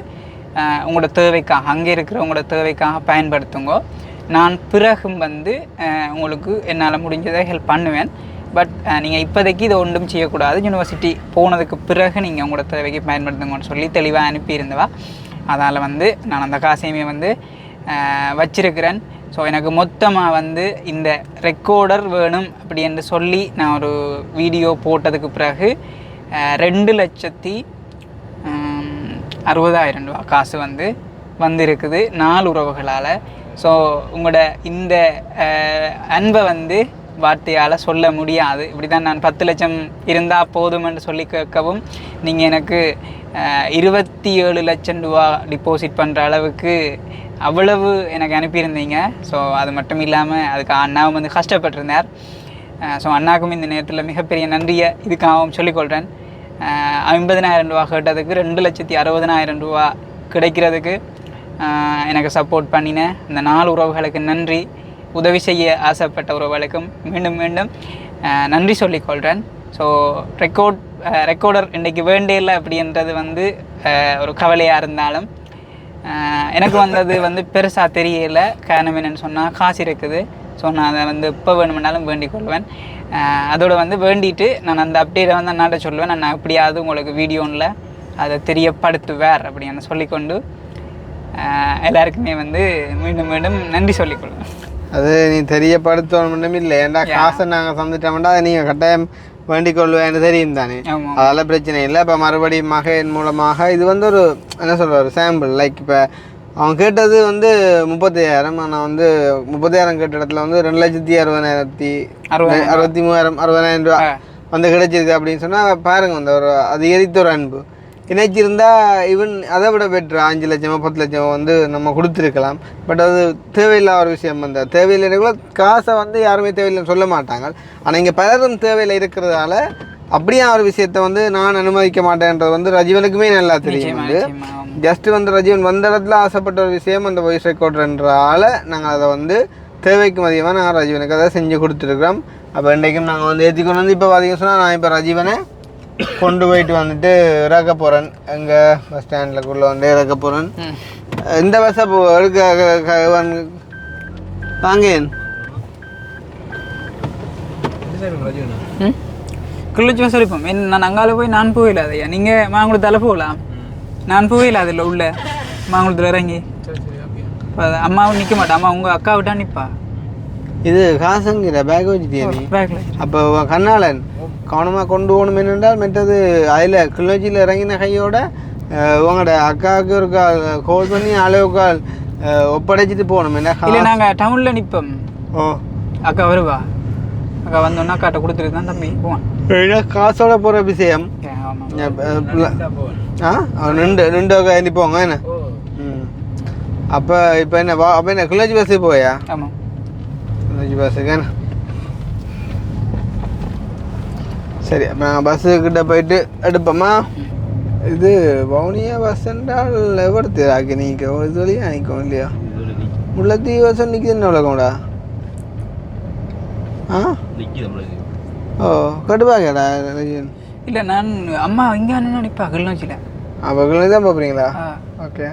உங்களோட தேவைக்காக அங்கே இருக்கிற உங்களோட தேவைக்காக பயன்படுத்துங்க. நான் பிறகும் வந்து உங்களுக்கு என்னால் முடிஞ்சதை ஹெல்ப் பண்ணுவேன். பட் நீங்கள் இப்போதைக்கு இதை ஒன்றும் செய்யக்கூடாது, யூனிவர்சிட்டி போனதுக்கு பிறகு நீங்கள் உங்களோட தேவைக்கு பயன்படுத்துங்கன்னு சொல்லி தெளிவாக அனுப்பியிருந்தவா. அதால் வந்து நான் அந்த காசையுமே வந்து வச்சிருக்கிறேன். ஸோ எனக்கு மொத்தமாக வந்து இந்த ரெக்கார்டர் வேணும் அப்படி என்று சொல்லி நான் ஒரு வீடியோ போட்டதுக்கு பிறகு 2,60,000 ரூபா காசு வந்து வந்திருக்குது 4 உறவுகளால். ஸோ உங்களோட இந்த அன்பை வந்து வார்த்தையால் சொல்ல முடியாது. இப்படி தான் நான் 10 லட்சம் இருந்தால் போதும் என்று சொல்லி கேட்கவும் நீங்கள் எனக்கு 27 லட்சம் ரூபா டிபாசிட் பண்ணுற அளவுக்கு அவ்வளவு எனக்கு அனுப்பியிருந்தீங்க. ஸோ அது மட்டும் இல்லாமல் அதுக்கு அண்ணாவும் வந்து கஷ்டப்பட்டிருந்தார். ஸோ அண்ணாவுக்கும் இந்த நேரத்தில் மிகப்பெரிய நன்றியை இதுக்காகவும் சொல்லிக்கொள்கிறேன். 50,000 ரூபா கேட்டதுக்கு 2,60,000 ரூபா கிடைக்கிறதுக்கு எனக்கு சப்போர்ட் பண்ணின இந்த 4 உறவுகளுக்கு நன்றி. உதவி செய்ய ஆசைப்பட்ட உறவுகளுக்கும் மீண்டும் மீண்டும் நன்றி சொல்லிக்கொள்கிறேன். ஸோ ரெக்கார்டர் இன்றைக்கி வேண்டியில்லை அப்படின்றது வந்து ஒரு கவலையாக இருந்தாலும் எனக்கு வந்தது வந்து பெருசாக தெரியலை. காரணம் என்னென்னு சொன்னால் காசு இருக்குது. ஸோ நான் அதை வந்து எப்போ வேணுமென்னாலும் வேண்டிக் கொள்வேன். அதோடு வந்து வேண்டிட்டு நான் அந்த அப்டேட்டை வந்து அண்ணாட்ட சொல்லுவேன். நான் எப்படியாவது உங்களுக்கு வீடியோவில் அதை தெரியப்படுத்துவேர் அப்படின்னு சொல்லிக்கொண்டு எல்லாருக்குமே வந்து மீண்டும் மீண்டும் நன்றி சொல்லிக்கொள்வேன். அது நீ தெரியப்படுத்தணும் மட்டும் இல்லை, ஏன்டா காசை நாங்கள் தந்துட்டோம்டா அதை நீங்கள் கட்டாயம் வேண்டிக் கொள்வேன்னு தெரியும் தானே, அதெல்லாம் பிரச்சனை இல்லை. இப்போ மறுபடியும் மகன் மூலமாக இது வந்து ஒரு என்ன சொல்கிற ஒரு சாம்பிள். லைக் இப்போ அவன் கேட்டது வந்து 35,000, ஆனால் வந்து 30,000 கேட்ட இடத்துல வந்து 2,60,000 ரூபா வந்து கிடைச்சிருக்கு அப்படின்னு சொன்னால் பாருங்கள், அந்த ஒரு அதிகரித்த ஒரு அன்பு இணைச்சிருந்தா ஈவன் அதை விட பெட்ரு 5 லட்சமோ 10 லட்சமோ வந்து நம்ம கொடுத்துருக்கலாம். பட் அது தேவையில்லாத ஒரு விஷயம். அந்த தேவையில்லைன்னா காசை வந்து யாருமே தேவையில்லைன்னு சொல்ல மாட்டாங்க. ஆனால் இங்கே பலரும் தேவையில் இருக்கிறதால அப்படியே ஒரு விஷயத்தை வந்து நான் அனுமதிக்க மாட்டேன்றது வந்து ரஜீவனுக்குமே நல்லா தெரியும். வந்து ஜஸ்ட்டு வந்து ரஜீவன் வந்த இடத்துல ஆசைப்பட்ட ஒரு விஷயம் அந்த வாய்ஸ் ரெக்கார்டர்ன்றதால நாங்கள் அதை வந்து தேவைக்கும் அதிகமாக நாங்கள் ரஜீவனுக்கு அதை செஞ்சு கொடுத்துருக்குறோம். அப்போ இன்றைக்கும் நாங்கள் வந்து ஏற்றிக்கொண்டு வந்து இப்போ பார்த்தீங்கன்னு சொன்னால் நான் இப்போ ரஜீவனை கொண்டு போயிட்டு வந்துட்டு இறக்க போகிறேன். எங்கள் பஸ் ஸ்டாண்டில் வந்து இறக்க போகிறேன். இந்த பஸ்ஸை வாங்கேன் கிளிச்சி பஸ் இருப்போம். நான் அங்கால போய் நான் போயில அதையா நீங்கள் மாங்குளத்தால் போகலாம். நான் போயில அதில் உள்ள மாங்குளத்தில் இறங்கி அம்மாவும் நிற்க மாட்டேன். அம்மா உங்கள் அக்கா விட்டா நிற்பா. இது காசுங்கிற பேக் வச்சுட்டே நீ பேக்கில். அப்போ கண்ணாளன் கவனமாக கொண்டு போகணும் என்னென்றால் மற்றது அதில் கிளிநொச்சியில் இறங்கின கையோட உங்களோட அக்காவுக்கு ஒரு கால் பண்ணி அளவுக்கு ஒப்படைச்சிட்டு போகணும் என்ன இல்லை நாங்கள் டவுனில் நிற்போம். ஓ அக்கா வருவா. அக்கா வந்தோன்னா அக்காட்ட கொடுத்துட்டு தான் தம்பி போவான். காசோட போகிற விஷயம் ரெண்டு அனுப்பிப்போங்க என்ன. அப்போ இப்போ என்ன அப்போ என்ன கிளர்ச்சி பஸ்ஸு போயா? ஆமாம் கிளர்ச்சி பஸ்ஸுக்கு என்ன. சரி அப்போ நாங்கள் பஸ்ஸுக்கிட்ட போயிட்டு எடுப்போம்மா. இது வவுனியா பஸ் என்றால் எவ்வளோ ஆக்கி நிற்கும் இது வழியாக நிற்கும் இல்லையா? முல்லைத்தீவு பஸ் நிற்கிது என்ன விளக்கம்டா? ஆ ஓ கட்டுப்பாங்கடா. இல்லை நான் அம்மா இங்கே நினைப்பா கிளிநொச்சியில். அப்போ கிளிநொச்சி தான் பார்க்குறீங்களா? ஓகே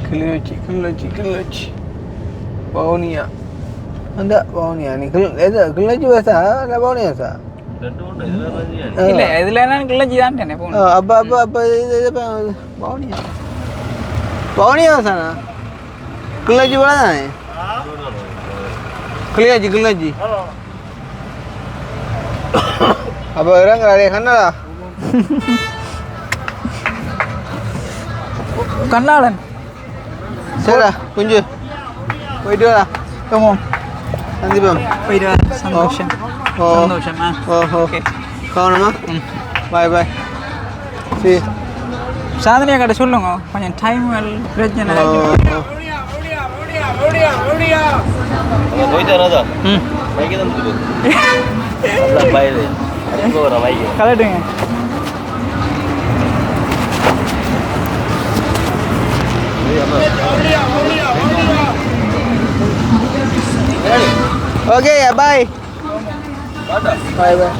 கிளிநொச்சி வவுனியா அந்த வவுனியா நீ கிளிநொச்சி பஸ்ஸா இல்லை வவுனியா பஸ்ஸா? இல்லை இதில் என்ன கிளிநொச்சி தான் போகணும். அப்போ இது வவுனியா பஸ்ஸாண்ணா? கிளிநொச்சி போல தானே? கிளிநொச்சி அப்போ இறங்க அடே கண்ணடா கண்ணாளன். சரிடா குஞ்சு போயிட்டு வரா. ஆமாம் சந்திப்போம். போயிட்டு வர. சந்தோஷம். சந்தோஷம். ஓஹோ கவனமா. பாய் பாய். சரி சாதனையாக கிட்ட சொல்லுங்க கொஞ்சம் டைம் பிரச்சனை. கலட்டுங்க. Okay bye. பாய் பாய்.